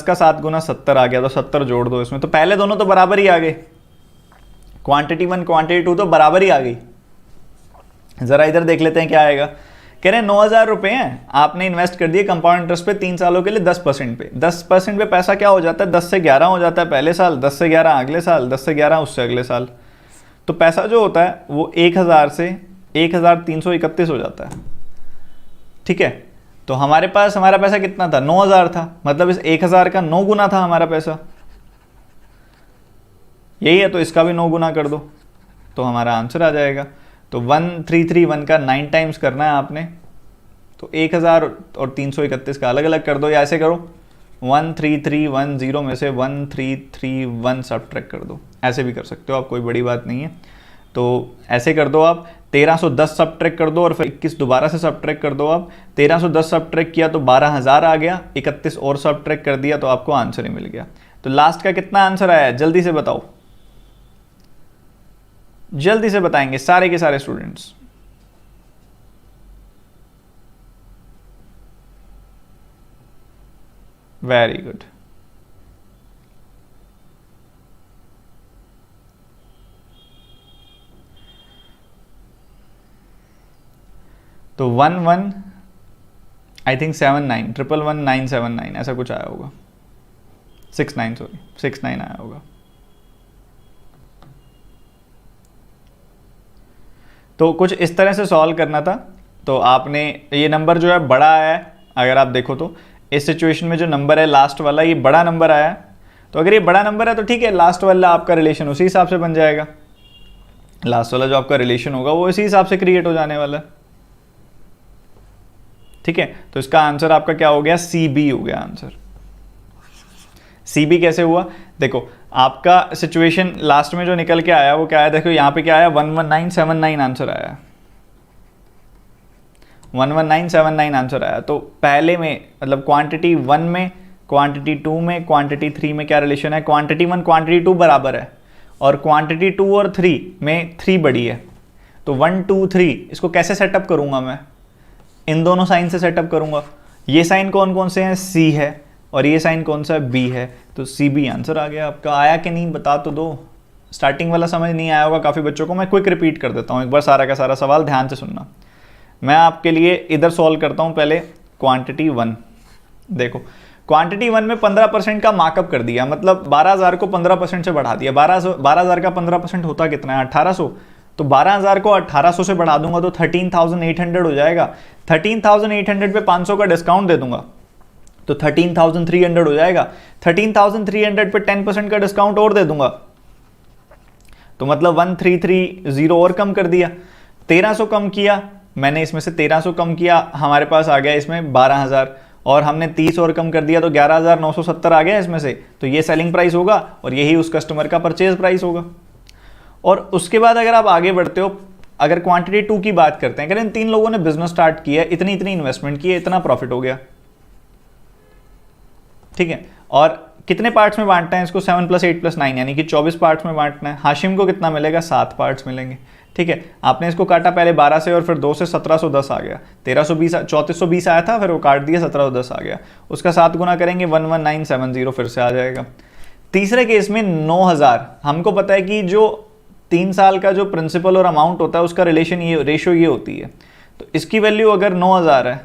का 7 गुना 70 आ गया, तो 70 जोड़ दो इसमें। तो पहले दोनों तो बराबर ही आ गए, क्वांटिटी 1 क्वांटिटी 2 तो बराबर ही आ गई। जरा इधर देख लेते हैं क्या आएगा। कह रहे हैं 9,000 रुपये हैं, आपने इन्वेस्ट कर दिए कंपाउंड इंटरेस्ट पे 3 सालों के लिए 10% पे। 10% पे पैसा क्या हो जाता है? 10 से 11 हो जाता है पहले साल, 10 से 11 अगले साल, 10 से 11 उससे अगले साल। तो पैसा जो होता है वो 1,000 से 1,331 हो जाता है। ठीक है, तो हमारे पास हमारा पैसा कितना था? 9,000 था, मतलब इस 1,000 का 9 गुना था हमारा पैसा। यही है, तो इसका भी 9 गुना कर दो तो हमारा आंसर आ जाएगा। तो 1331 का 9 टाइम्स करना है आपने, तो 1000 और 331 का अलग अलग कर दो, या ऐसे करो 13310 में से 1331 सब्ट्रैक्ट कर दो, ऐसे भी कर सकते हो आप, कोई बड़ी बात नहीं है। तो ऐसे कर दो आप, 1310 सब्ट्रैक्ट कर दो और फिर 21 दोबारा से सब्ट्रैक्ट कर दो आप। 1310 सब्ट्रैक्ट किया तो 12000 आ गया, 31 और सब्ट्रैक्ट कर दिया तो आपको आंसर ही मिल गया। तो लास्ट का कितना आंसर आया, जल्दी से बताओ, जल्दी से बताएंगे सारे के सारे स्टूडेंट्स। Very good. तो 11 आई थिंक 79 1111979 ऐसा कुछ आया होगा, 69 सॉरी 69 आया होगा। तो कुछ इस तरह से सॉल्व करना था। तो आपने ये नंबर जो है बड़ा आया है, अगर आप देखो तो इस सिचुएशन में जो नंबर है लास्ट वाला, ये बड़ा नंबर आया है। तो अगर ये बड़ा नंबर है तो ठीक है, लास्ट वाला आपका रिलेशन उसी हिसाब से बन जाएगा, लास्ट वाला जो आपका रिलेशन होगा वो इसी हिसाब से क्रिएट हो जाने वाला है। ठीक है, तो इसका आंसर आपका क्या हो गया, सी बी हो गया आंसर। सी बी कैसे हुआ, देखो आपका सिचुएशन लास्ट में जो निकल के आया वो क्या आया, देखो यहाँ पे क्या आया 11979 आंसर आया, 11979 आंसर आया। तो पहले में मतलब क्वांटिटी 1 में, क्वांटिटी 2 में, क्वांटिटी 3 में क्या रिलेशन है, क्वांटिटी 1 क्वांटिटी 2 बराबर है, और क्वांटिटी 2 और 3 में 3 बड़ी है। तो 1 2 3 इसको कैसे सेटअप करूंगा मैं, इन दोनों साइन से सेटअप करूंगा। ये साइन कौन कौन से हैं, सी है, और ये साइन कौन सा है, बी है। तो सी बी आंसर आ गया आपका। आया कि नहीं बता तो दो, स्टार्टिंग वाला समझ नहीं आया होगा काफ़ी बच्चों को, मैं क्विक रिपीट कर देता हूँ एक बार सारा का सारा सवाल, ध्यान से सुनना। मैं आपके लिए इधर सॉल्व करता हूँ पहले क्वांटिटी 1। देखो क्वांटिटी 1 में 15% का मार्कअप कर दिया, मतलब 12000 को 15% से बढ़ा दिया। 12000 का 15% होता कितना है, 1800। तो 12000 को 1800 से बढ़ा दूंगा तो 13800 हो जाएगा। 13800 पे 500 का डिस्काउंट दे दूंगा तो 13300 हो जाएगा। 13300 पे 10% का डिस्काउंट और दे दूंगा तो मतलब 1330 और कम कर दिया। 1300 कम किया मैंने, इसमें से 1300 कम किया, हमारे पास आ गया इसमें 12000, और हमने 30 और कम कर दिया तो 11970 आ गया इसमें से। तो ये सेलिंग प्राइस होगा और यही उस कस्टमर का परचेज प्राइस होगा। और उसके बाद अगर आप आगे बढ़ते हो, अगर क्वांटिटी 2 की बात करते हैं, अगर इन 3 लोगों ने बिजनेस स्टार्ट किया, इतनी इतनी इन्वेस्टमेंट की है, इतना प्रॉफिट हो गया, ठीक है। और कितने पार्ट्स में बांटना है इसको, 7 + 8 + 9 यानी कि 24 पार्ट्स में बांटना है। हाशिम को कितना मिलेगा, 7 पार्ट्स मिलेंगे, ठीक है। आपने इसको काटा पहले 12 से और फिर 2 से 1710 आ गया, 3420 आया था, फिर वो काट दिया 1710 आ गया, उसका 7 गुना करेंगे 11970 फिर से आ जाएगा। तीसरे केस में 9000, हमको पता है कि जो 3 साल का जो प्रिंसिपल और अमाउंट होता है उसका रिलेशन ये रेशो ये होती है। तो इसकी वैल्यू अगर 9000 है,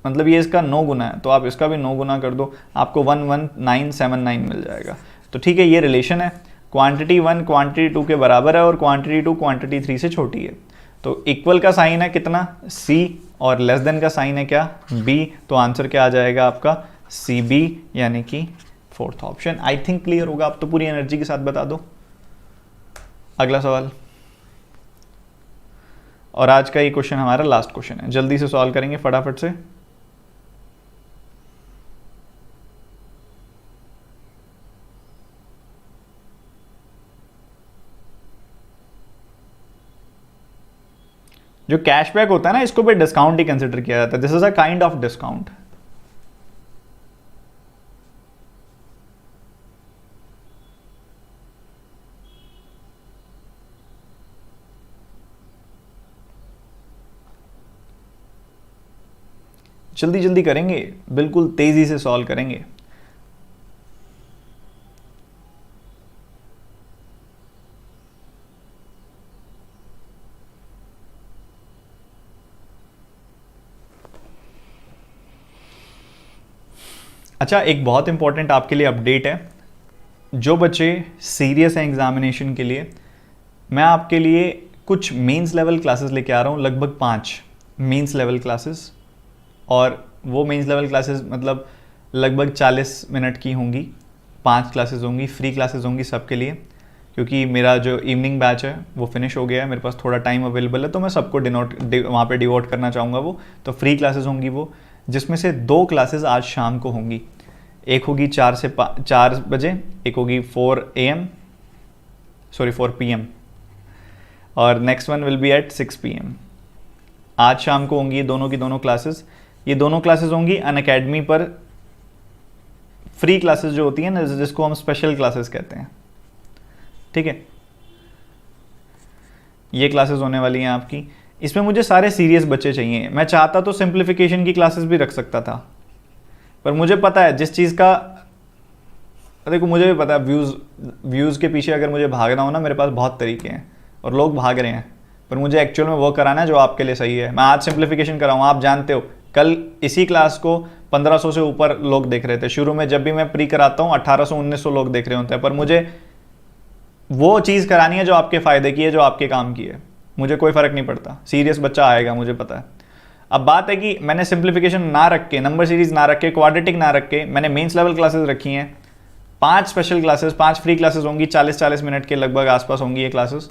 मतलब ये इसका 9 गुना है, तो आप इसका भी 9 गुना कर दो, आपको 11979 मिल जाएगा। तो ठीक है, ये रिलेशन है, क्वांटिटी 1 क्वांटिटी 2 के बराबर है और क्वांटिटी 2 क्वांटिटी 3 से छोटी है। तो इक्वल का साइन है कितना, सी, और लेस देन का साइन है क्या, बी। तो आंसर क्या आ जाएगा आपका, सी बी, यानी कि 4th option. I think clear होगा, आप तो पूरी एनर्जी के साथ बता दो। अगला सवाल, और आज का ये क्वेश्चन हमारा लास्ट क्वेश्चन है, जल्दी से सॉल्व करेंगे फटाफट से। जो कैशबैक होता है ना, इसको भी डिस्काउंट ही कंसिडर किया जाता है, this is a kind of discount. जल्दी जल्दी करेंगे, बिल्कुल तेजी से सॉल्व करेंगे। अच्छा, एक बहुत इंपॉर्टेंट आपके लिए अपडेट है, जो बच्चे सीरियस हैं एग्जामिनेशन के लिए, मैं आपके लिए कुछ मेंस लेवल क्लासेस लेके आ रहा हूँ, लगभग 5 मेंस लेवल क्लासेस। और वो मेंस लेवल क्लासेस मतलब लगभग 40 मिनट की होंगी, 5 क्लासेस होंगी, फ्री क्लासेस होंगी सबके लिए, क्योंकि मेरा जो इवनिंग बैच है वो फिनिश हो गया है, मेरे पास थोड़ा टाइम अवेलेबल है, तो मैं सबको वहाँ पे डिवोट करना चाहूँगा वो। तो फ्री क्लासेस होंगी वो, जिसमें से 2 क्लासेस आज शाम को होंगी। एक होगी 4 बजे, एक होगी 4 PM, और next one will be at 6 PM। आज शाम को होंगी दोनों की दोनों क्लासेस। ये दोनों क्लासेस होंगी अनअकैडमी पर, फ्री क्लासेस जो होती हैं ना, जिसको हम स्पेशल क्लासेस कहते हैं, ठीक है। ये क्लासेस होने वाली हैं आपकी। इसमें मुझे सारे सीरियस बच्चे चाहिए। मैं चाहता तो सिंप्लीफिकेशन की क्लासेस भी रख सकता था, पर मुझे पता है जिस चीज़ का, देखो मुझे भी पता है व्यूज़ के पीछे अगर मुझे भागना हो ना, मेरे पास बहुत तरीके हैं और लोग भाग रहे हैं, पर मुझे एक्चुअल में वो कराना है जो आपके लिए सही है। मैं आज सिंप्लीफिकेशन कराऊँ, आप जानते हो कल इसी क्लास को 1500 से ऊपर लोग देख रहे थे। शुरू में जब भी मैं प्री कराता हूँ 1800-1900 लोग देख रहे होते हैं, पर मुझे वो चीज़ करानी है जो आपके फ़ायदे की है, जो आपके काम की है। मुझे कोई फ़र्क नहीं पड़ता, सीरियस बच्चा आएगा, मुझे पता है। अब बात है कि मैंने सिंप्लीफिकेशन ना रख के, नंबर सीरीज ना रख के, क्वाड्रेटिक ना रख के, मैंने मेंस लेवल क्लासेस रखी हैं। 5 स्पेशल क्लासेस, 5 फ्री क्लासेस होंगी, 40-40 मिनट के लगभग आसपास होंगी ये क्लासेस।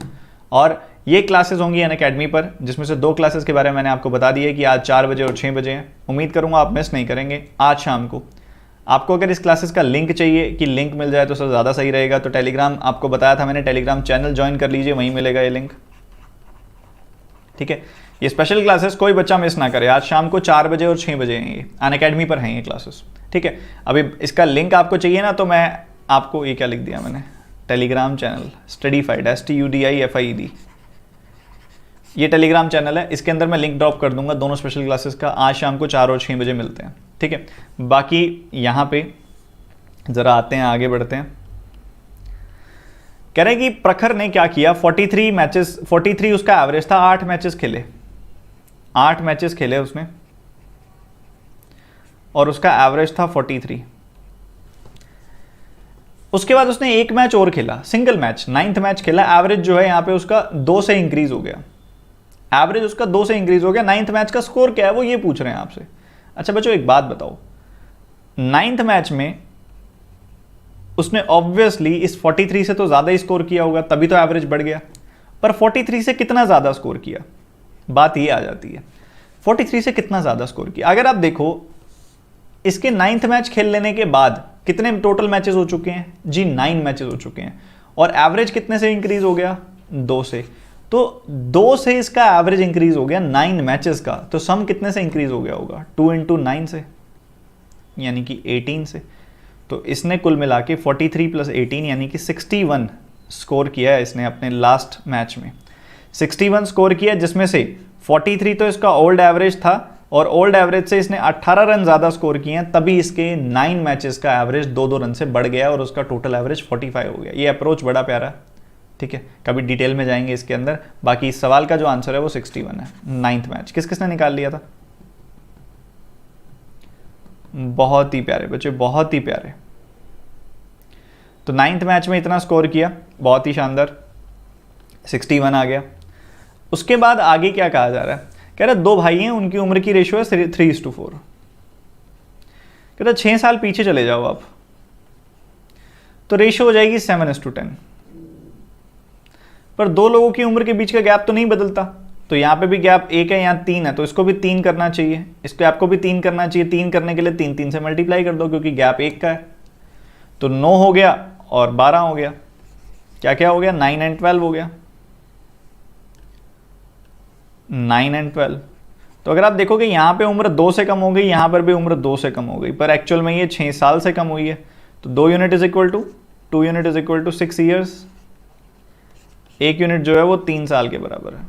और ये क्लासेस होंगी अनअकैडमी पर, जिसमें से 2 क्लासेस के बारे में मैंने आपको बता दिया कि आज 4 बजे और 6 बजे हैं। उम्मीद करूँगा आप मिस नहीं करेंगे। आज शाम को आपको अगर इस क्लासेस का लिंक चाहिए कि लिंक मिल जाए तो सर ज़्यादा सही रहेगा, तो टेलीग्राम, आपको बताया था मैंने, टेलीग्राम चैनल ज्वाइन कर लीजिए, वहीं मिलेगा ये लिंक, ठीक है। ये स्पेशल क्लासेस कोई बच्चा मिस ना करे। आज शाम को 4 बजे और 6 बजे हैं, ये अनअकैडमी पर हैं ये क्लासेस, ठीक है। अभी इसका लिंक आपको चाहिए ना, तो मैं आपको ये क्या लिख दिया मैंने, टेलीग्राम चैनल स्टडीफाइड, STUDIFIED, ये टेलीग्राम चैनल है। इसके अंदर मैं लिंक ड्रॉप कर दूंगा दोनों स्पेशल क्लासेस का। आज शाम को 4 और 6 बजे मिलते हैं, ठीक है। बाकी यहाँ पे ज़रा आते हैं, आगे बढ़ते हैं। कह रहे हैं कि प्रखर ने क्या किया, 43 मैचेस, 43 उसका एवरेज था, 8 मैचेस खेले, 8 मैचेस खेले उसने, और उसका एवरेज था 43। उसके बाद उसने एक मैच और खेला, सिंगल मैच, 9th मैच खेला, एवरेज जो है यहाँ पे उसका 2 से इंक्रीज हो गया। एवरेज उसका 2 से इंक्रीज हो गया। 9th मैच का स्कोर क्या है वो ये पूछ रहे हैं आपसे। अच्छा बच्चों एक बात बताओ, 9th मैच में उसने ऑब्वियसली इस 43 से तो ज्यादा ही स्कोर किया होगा, तभी तो एवरेज बढ़ गया। पर 43 से कितना ज्यादा स्कोर किया, बात ये आ जाती है, 43 से कितना ज्यादा स्कोर किया। अगर आप देखो इसके 9th मैच खेल लेने के बाद कितने टोटल मैचेस हो चुके हैं जी, 9 मैचेस हो चुके हैं, और एवरेज कितने से इंक्रीज हो गया, 2 से। तो 2 से इसका एवरेज इंक्रीज हो गया 9 मैचेस का, तो सम कितने से इंक्रीज हो गया होगा, 2 × 9 से, यानी कि 18 से। तो इसने कुल मिला के 43 + 18 यानी कि 61 स्कोर किया है इसने अपने लास्ट मैच में। 61 स्कोर किया, जिसमें से 43 तो इसका ओल्ड एवरेज था, और ओल्ड एवरेज से इसने 18 रन ज़्यादा स्कोर किए हैं, तभी इसके 9 मैचेस का एवरेज 2-2 रन से बढ़ गया और उसका टोटल एवरेज 45 हो गया। ये अप्रोच बड़ा प्यारा है, ठीक है। कभी डिटेल में जाएंगे इसके अंदर। बाकी इस सवाल का जो आंसर है वो 61 है। 9th मैच किस किसने निकाल लिया था, बहुत ही प्यारे बच्चे, बहुत ही प्यारे। तो 9th मैच में इतना स्कोर किया, बहुत ही शानदार, 61 आ गया। उसके बाद आगे क्या कहा जा रहा है, कह रहा है 2 भाई हैं, उनकी उम्र की रेशियो है 3:4। कह रहा 6 साल पीछे चले जाओ आप, तो रेशियो हो जाएगी 7:10। पर 2 लोगों की उम्र के बीच का गैप तो नहीं बदलता, तो यहाँ पे भी गैप 1 है, यहाँ 3 है, तो इसको भी 3 करना चाहिए, इसको आपको भी 3 करना चाहिए। 3 करने के लिए 3 से मल्टीप्लाई कर दो, क्योंकि गैप 1 का है। तो 9 हो गया और 12 हो गया, क्या क्या हो गया, 9 और 12 हो गया, 9 और 12। तो अगर आप देखोगे यहाँ पे उम्र 2 से कम हो गई, यहाँ पर भी उम्र 2 से कम हो गई, पर एक्चुअल में ये 6 साल से कम हुई है। तो 2 यूनिट = 2 यूनिट = 6 ईयर्स, 1 यूनिट जो है वो 3 साल के बराबर है।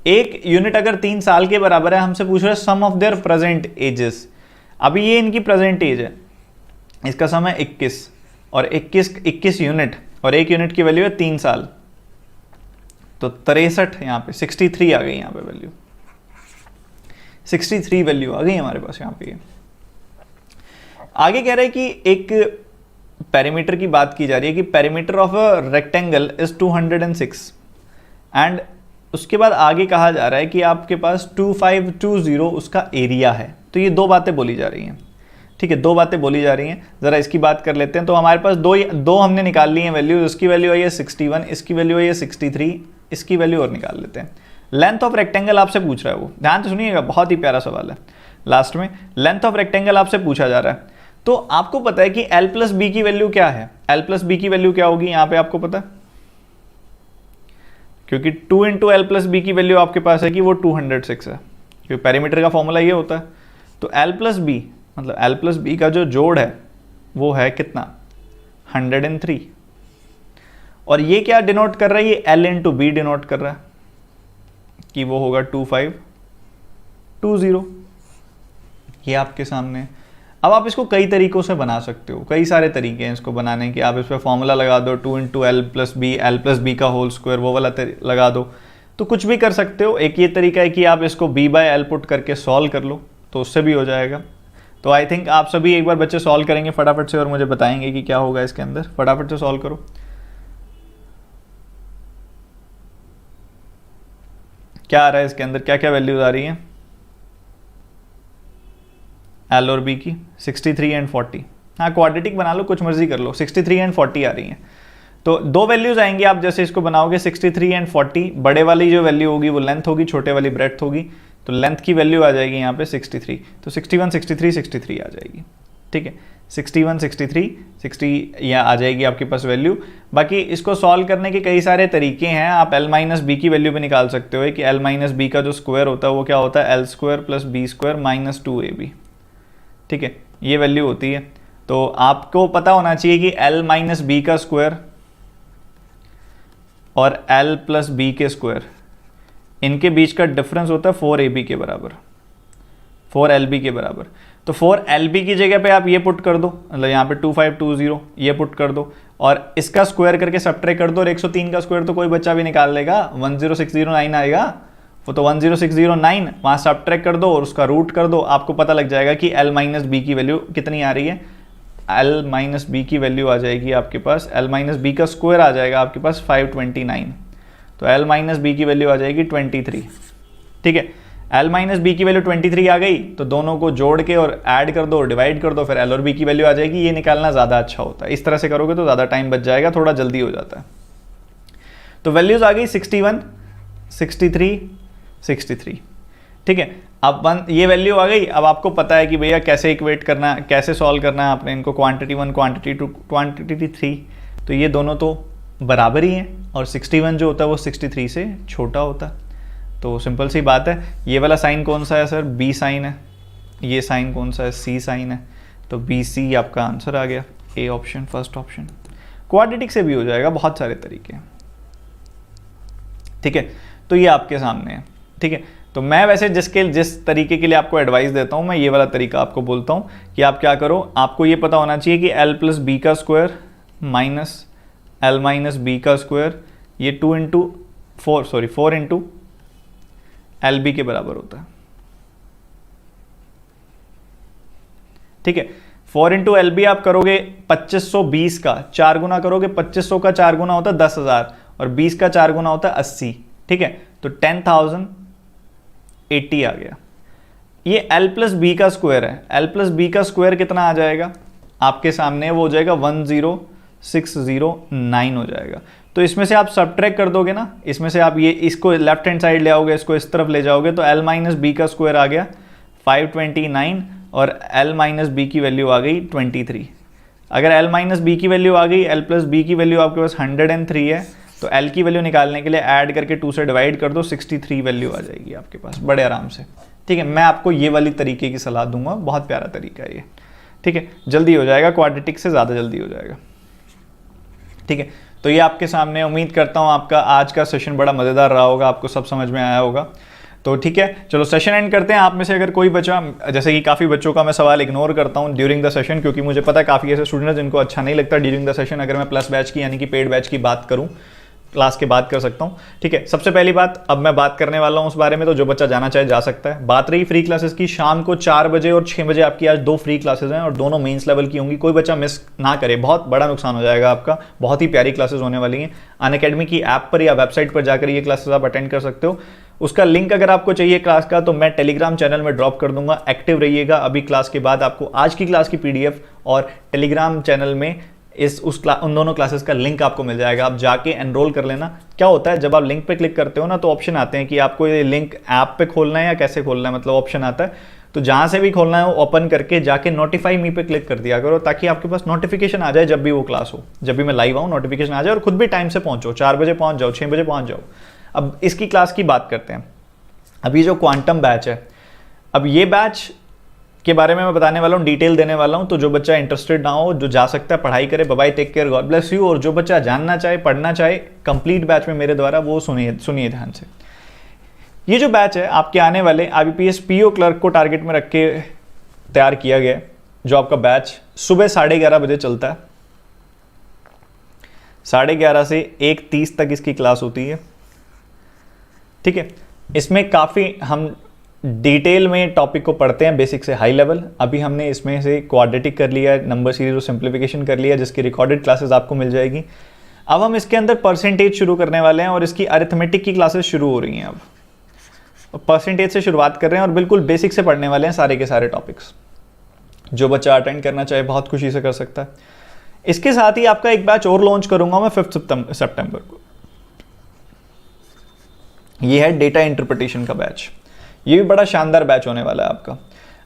1 यूनिट अगर 3 साल के बराबर है, हमसे पूछ रहे हैं सम ऑफ देयर प्रेजेंट एजेस। अभी ये इनकी प्रेजेंट एज है, इसका सम है 21, और 21 यूनिट, और 1 यूनिट की वैल्यू है 3 साल, तो 63 यहाँ पे 63 आ गई, यहाँ पे वैल्यू 63 वैल्यू आ गई हमारे पास यहाँ पे। आगे कह रहे हैं कि एक पेरीमीटर की बात की जा रही है कि perimeter of a rectangle is 206, and उसके बाद आगे कहा जा रहा है कि आपके पास 2520 उसका एरिया है। तो ये 2 बातें बोली जा रही हैं। ठीक है, दो बातें बोली जा रही हैं, ज़रा इसकी बात कर लेते हैं। तो हमारे पास दो हमने निकाल ली हैं वैल्यूज, इसकी वैल्यू आई है 61, इसकी वैल्यू आई है 63, इसकी वैल्यू और निकाल लेते हैं। लेंथ ऑफ रेक्टेंगल आपसे पूछ रहा है वो, ध्यान से सुनिएगा, बहुत ही प्यारा सवाल है। लास्ट में लेंथ ऑफ रेक्टेंगल आपसे पूछा जा रहा है। तो आपको पता है कि l प्लस बी की वैल्यू क्या है, l प्लस बी की वैल्यू क्या होगी यहाँ पे आपको पता है, क्योंकि 2 इंटू एल प्लस बी की वैल्यू आपके पास है कि वो 206 है, क्योंकि पेरीमीटर का फॉर्मूला ये होता है। तो l प्लस बी मतलब l प्लस बी का जो जोड़ है वो है कितना, 103। और ये क्या डिनोट कर रहा है, ये l इंटू बी डिनोट कर रहा है कि वो होगा 2520। ये आपके सामने है। अब आप इसको कई तरीकों से बना सकते हो, कई सारे तरीके हैं इसको बनाने के। आप इस पर फॉर्मूला लगा दो, 2 इंटू एल प्लस बी का होल स्क्वायर, वो वाला लगा दो, तो कुछ भी कर सकते हो। एक ये तरीका है कि आप इसको b बाय एल पुट करके सॉल्व कर लो, तो उससे भी हो जाएगा। तो आई थिंक आप सभी एक बार बच्चे सॉल्व करेंगे फटाफट से और मुझे बताएंगे कि क्या होगा इसके अंदर। फटाफट से सॉल्व करो। क्या आ रहा है इसके अंदर, क्या क्या वैल्यूज आ रही हैं एल और बी की, 63 एंड 40। हाँ, क्वाड्रेटिक बना लो, कुछ मर्जी कर लो, 63 एंड 40 आ रही हैं। तो दो वैल्यूज आएंगी, आप जैसे इसको बनाओगे 63 एंड 40, बड़े वाली जो वैल्यू होगी वो लेंथ होगी, छोटे वाली ब्रेड्थ होगी। तो लेंथ की वैल्यू आ जाएगी यहाँ पे 63, तो 61 63 63 आ जाएगी। ठीक है, 61 63 60 यहाँ आ जाएगी आपके पास वैल्यू। बाकी इसको सॉल्व करने के कई सारे तरीके हैं। आप l माइनस बी की वैल्यू भी निकाल सकते हो कि l माइनस बी का जो स्क्वायर होता है वो क्या होता है, l square plus B square minus 2ab। ठीक है, ये वैल्यू होती है। तो आपको पता होना चाहिए कि l माइनस बी का स्क्वायर और l प्लस बी के स्क्वायर, इनके बीच का डिफरेंस होता है 4ab के बराबर, 4lb के बराबर। तो 4lb की जगह पे आप ये पुट कर दो, मतलब यहाँ पे 2520 ये पुट कर दो और इसका स्क्वायर करके सब्ट्रैक्ट कर दो। और 103 का स्क्वायर तो कोई बच्चा भी निकाल लेगा, 10609 आएगा वो, तो 10609 वहाँ सब्ट्रैक्ट कर दो और उसका रूट कर दो, आपको पता लग जाएगा कि l माइनस बी की वैल्यू कितनी आ रही है। l माइनस बी की वैल्यू आ जाएगी आपके पास, l माइनस बी का स्क्वायर आ जाएगा आपके पास 529, तो l माइनस बी की वैल्यू आ जाएगी 23। ठीक है, l माइनस बी की वैल्यू 23 आ गई, तो दोनों को जोड़ के और ऐड कर दो और डिवाइड कर दो, फिर l और b की वैल्यू आ जाएगी। ये निकालना ज़्यादा अच्छा होता है, इस तरह से करोगे तो ज़्यादा टाइम बच जाएगा, थोड़ा जल्दी हो जाता है। तो वैल्यूज आ गई 61 63 63। ठीक है, अब ये वैल्यू आ गई। अब आपको पता है कि भैया कैसे इक्वेट करना है, कैसे सॉल्व करना है आपने इनको, क्वांटिटी 1 क्वांटिटी 2 क्वांटिटी 3। तो ये दोनों तो बराबर ही हैं और 61 जो होता है वो 63 से छोटा होता है। तो सिंपल सी बात है। ये वाला साइन कौन सा है सर, बी साइन है। ये साइन कौन सा है, सी साइन है। तो बी सी आपका आंसर आ गया, A option, first option. Quadratic से भी हो जाएगा, बहुत सारे तरीके हैं। ठीक है, तो ये आपके सामने है। ठीक है, तो मैं वैसे जिस तरीके के लिए आपको एडवाइस देता हूँ, मैं ये वाला तरीका आपको बोलता हूँ कि आप क्या करो, आपको ये पता होना चाहिए कि l प्लस बी का square minus l minus B का स्क्वायर, ये 4 इंटू एल बी के बराबर होता है। ठीक है, 4 इंटू एल बी आप करोगे 2520 का 4 गुना करोगे, 2500 का 4 गुना होता है 10,000 और 20 का 4 गुना होता है 80। ठीक है, तो 10,080 आ गया। ये l प्लस बी का स्क्वायर है, l प्लस बी का स्क्वायर कितना आ जाएगा आपके सामने, वो हो जाएगा 10609 हो जाएगा। तो इसमें से आप सब्ट्रैक्ट कर दोगे ना, इसमें से आप ये इसको लेफ्ट हैंड साइड ले आओगे, इसको इस तरफ ले जाओगे, तो l माइनस बी का स्क्वायर आ गया 529 और l माइनस बी की वैल्यू आ गई 23। अगर l माइनस बी की वैल्यू आ गई, l प्लस बी की वैल्यू आपके पास 103 है, तो l की वैल्यू निकालने के लिए ऐड करके 2 से डिवाइड कर दो, 63 वैल्यू आ जाएगी आपके पास बड़े आराम से। ठीक है, मैं आपको ये वाली तरीके की सलाह दूंगा, बहुत प्यारा तरीका है ये। ठीक है, जल्दी हो जाएगा, क्वाड्रेटिक से ज़्यादा जल्दी हो जाएगा। ठीक है, तो ये आपके सामने, उम्मीद करता हूँ आपका आज का सेशन बड़ा मज़ेदार रहा होगा, आपको सब समझ में आया होगा। तो ठीक है, चलो सेशन एंड करते हैं। आप में से अगर कोई बच्चा, जैसे कि काफ़ी बच्चों का मैं सवाल इग्नोर करता हूँ ड्यूरिंग द सेशन, क्योंकि मुझे पता है काफ़ी ऐसे स्टूडेंट्स जिनको अच्छा नहीं लगता ड्यूरिंग द सेशन अगर मैं प्लस बैच की यानी कि पेड बैच की बात करूँ, क्लास के बाद कर सकता हूँ। ठीक है, सबसे पहली बात अब मैं बात करने वाला हूँ उस बारे में, तो जो बच्चा जाना चाहे जा सकता है। बात रही फ्री क्लासेस की, शाम को 4 बजे और 6 बजे आपकी आज 2 फ्री क्लासेस हैं और दोनों मेंस लेवल की होंगी। कोई बच्चा मिस ना करे, बहुत बड़ा नुकसान हो जाएगा आपका। बहुत ही प्यारी क्लासेस होने वाली हैं। अनअकैडमी की ऐप पर या वेबसाइट पर जाकर ये क्लासेस आप अटेंड कर सकते हो। उसका लिंक अगर आपको चाहिए क्लास का तो मैं टेलीग्राम चैनल में ड्रॉप कर दूंगा, एक्टिव रहिएगा। अभी क्लास के बाद आपको आज की क्लास की पीडीएफ और टेलीग्राम चैनल में उन दोनों क्लासेस का लिंक आपको मिल जाएगा, आप जाके एनरोल कर लेना। क्या होता है जब आप लिंक पे क्लिक करते हो ना तो ऑप्शन आते हैं कि आपको ये लिंक ऐप पे खोलना है या कैसे खोलना है, मतलब ऑप्शन आता है। तो जहाँ से भी खोलना है वो ओपन करके जाके नोटिफाई मी पे क्लिक कर दिया करो, ताकि आपके पास नोटिफिकेशन आ जाए जब भी वो क्लास हो, जब भी मैं लाइव आऊँ नोटिफिकेशन आ जाए और खुद भी टाइम से पहुँचो, 4 बजे पहुँच जाओ, 6 बजे पहुँच जाओ। अब इसकी क्लास की बात करते हैं। अभी जो क्वांटम बैच है, अब ये बैच के बारे में मैं बताने वाला हूँ, डिटेल देने वाला हूँ। तो जो बच्चा इंटरेस्टेड ना हो, जो जा सकता है पढ़ाई करे। Bye bye, take care, God bless you. और जो बच्चा जानना चाहे, पढ़ना चाहे कंप्लीट बैच में मेरे द्वारा, वो सुनिए ध्यान से। ये जो बैच है आपके आने वाले IBPS PO क्लर्क को टारगेट में रख के तैयार किया गया, जो आपका बैच सुबह 11:30 बजे चलता है। 11:30 से 1:30 तक इसकी क्लास होती है, ठीक है। इसमें काफ़ी हम डिटेल में टॉपिक को पढ़ते हैं, बेसिक से हाई लेवल। अभी हमने इसमें से क्वाड्रेटिक कर लिया है, नंबर सीरीज और सिंप्लीफिकेशन कर लिया, जिसकी रिकॉर्डेड क्लासेस आपको मिल जाएगी। अब हम इसके अंदर परसेंटेज शुरू करने वाले हैं और इसकी अरिथमेटिक की क्लासेस शुरू हो रही हैं। अब परसेंटेज से शुरुआत कर रहे हैं और बिल्कुल बेसिक से पढ़ने वाले हैं सारे के सारे टॉपिक्स। जो बच्चा अटेंड करना चाहे बहुत खुशी से कर सकता है। इसके साथ ही आपका एक बैच और लॉन्च करूंगा मैं 5 सितंबर को। ये है डेटा इंटरप्रिटेशन का बैच। ये भी बड़ा शानदार बैच होने वाला है आपका।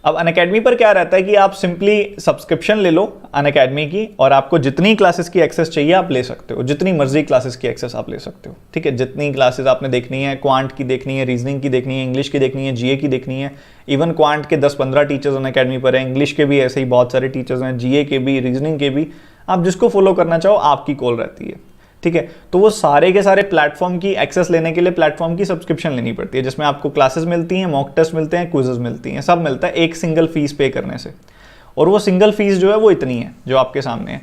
अब अनअकैडमी पर क्या रहता है कि आप सिंपली सब्सक्रिप्शन ले लो अनअकैडमी की, और आपको जितनी क्लासेस की एक्सेस चाहिए आप ले सकते हो, जितनी मर्जी क्लासेस की एक्सेस आप ले सकते हो, ठीक है। जितनी क्लासेस आपने देखनी है, क्वांट की देखनी है, रीजनिंग की देखनी है, इंग्लिश की देखनी है, जीए की देखनी है। इवन क्वांट के 10-15 टीचर्स अनअकैडमी पर है, इंग्लिश के भी ऐसे ही बहुत सारे टीचर्स हैं, जीए के भी, रीजनिंग के भी। आप जिसको फॉलो करना चाहो आपकी कॉल रहती है, ठीक है। तो वो सारे के सारे प्लेटफॉर्म की एक्सेस लेने के लिए प्लेटफॉर्म की सब्सक्रिप्शन लेनी पड़ती है, जिसमें आपको क्लासेस मिलती हैं, मॉक टेस्ट मिलते हैं, क्विजेस मिलती हैं, सब मिलता है एक सिंगल फीस पे करने से। और वो सिंगल फीस जो है वो इतनी है जो आपके सामने है।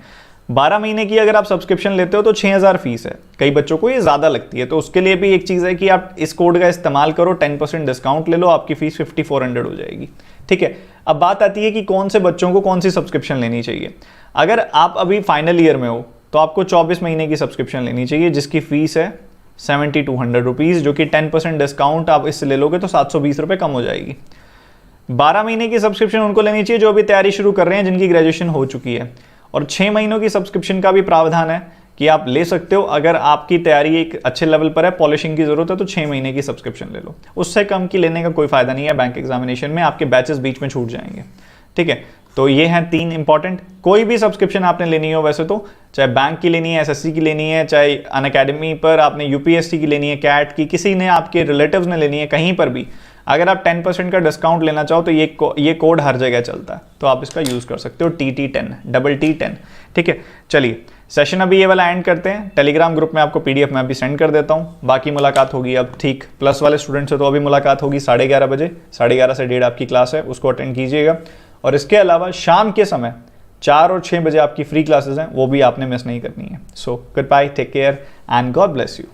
12 महीने की अगर आप सब्सक्रिप्शन लेते हो तो 6000 फीस है। कई बच्चों को ये ज़्यादा लगती है, तो उसके लिए भी एक चीज़ है कि आप इस कोड का इस्तेमाल करो, 10% डिस्काउंट ले लो, आपकी फीस 5400 हो जाएगी, ठीक है। अब बात आती है कि कौन से बच्चों को कौन सी सब्सक्रिप्शन लेनी चाहिए। अगर आप अभी फाइनल ईयर में हो तो आपको 24 महीने की सब्सक्रिप्शन लेनी चाहिए, जिसकी फीस है 7200 रुपीज़, जो कि 10% डिस्काउंट आप इससे ले लोगे तो 720 रुपये कम हो जाएगी। 12 महीने की सब्सक्रिप्शन उनको लेनी चाहिए जो अभी तैयारी शुरू कर रहे हैं, जिनकी ग्रेजुएशन हो चुकी है। और 6 महीनों की सब्सक्रिप्शन का भी प्रावधान है कि आप ले सकते हो। अगर आपकी तैयारी एक अच्छे लेवल पर है, पॉलिशिंग की जरूरत है, तो 6 महीने की सब्सक्रिप्शन ले लो। उससे कम की लेने का कोई फायदा नहीं है, बैंक एग्जामिनेशन में आपके बैचेस बीच में छूट जाएंगे, ठीक है। तो ये हैं 3 इंपॉर्टेंट। कोई भी सब्सक्रिप्शन आपने लेनी हो, वैसे तो चाहे बैंक की लेनी है, SSC की लेनी है, चाहे अनअकैडमी पर आपने UPSC की लेनी है, कैट की, किसी ने आपके रिलेटिव्स ने लेनी है, कहीं पर भी अगर आप 10% का डिस्काउंट लेना चाहो तो ये कोड हर जगह चलता है, तो आप इसका यूज़ कर सकते हो, TT10 TT10, ठीक है। चलिए सेशन अभी ये वाला एंड करते हैं। टेलीग्राम ग्रुप में आपको PDF मैं अभी सेंड कर देता हूँ। बाकी मुलाकात होगी अब, ठीक, प्लस वाले स्टूडेंट से तो अभी मुलाकात होगी 11:30 बजे, 11:30 से 1:30 आपकी क्लास है, उसको अटेंड कीजिएगा। और इसके अलावा शाम के समय 4 और 6 बजे आपकी फ्री क्लासेस हैं, वो भी आपने मिस नहीं करनी है। So good bye, take care and God bless you.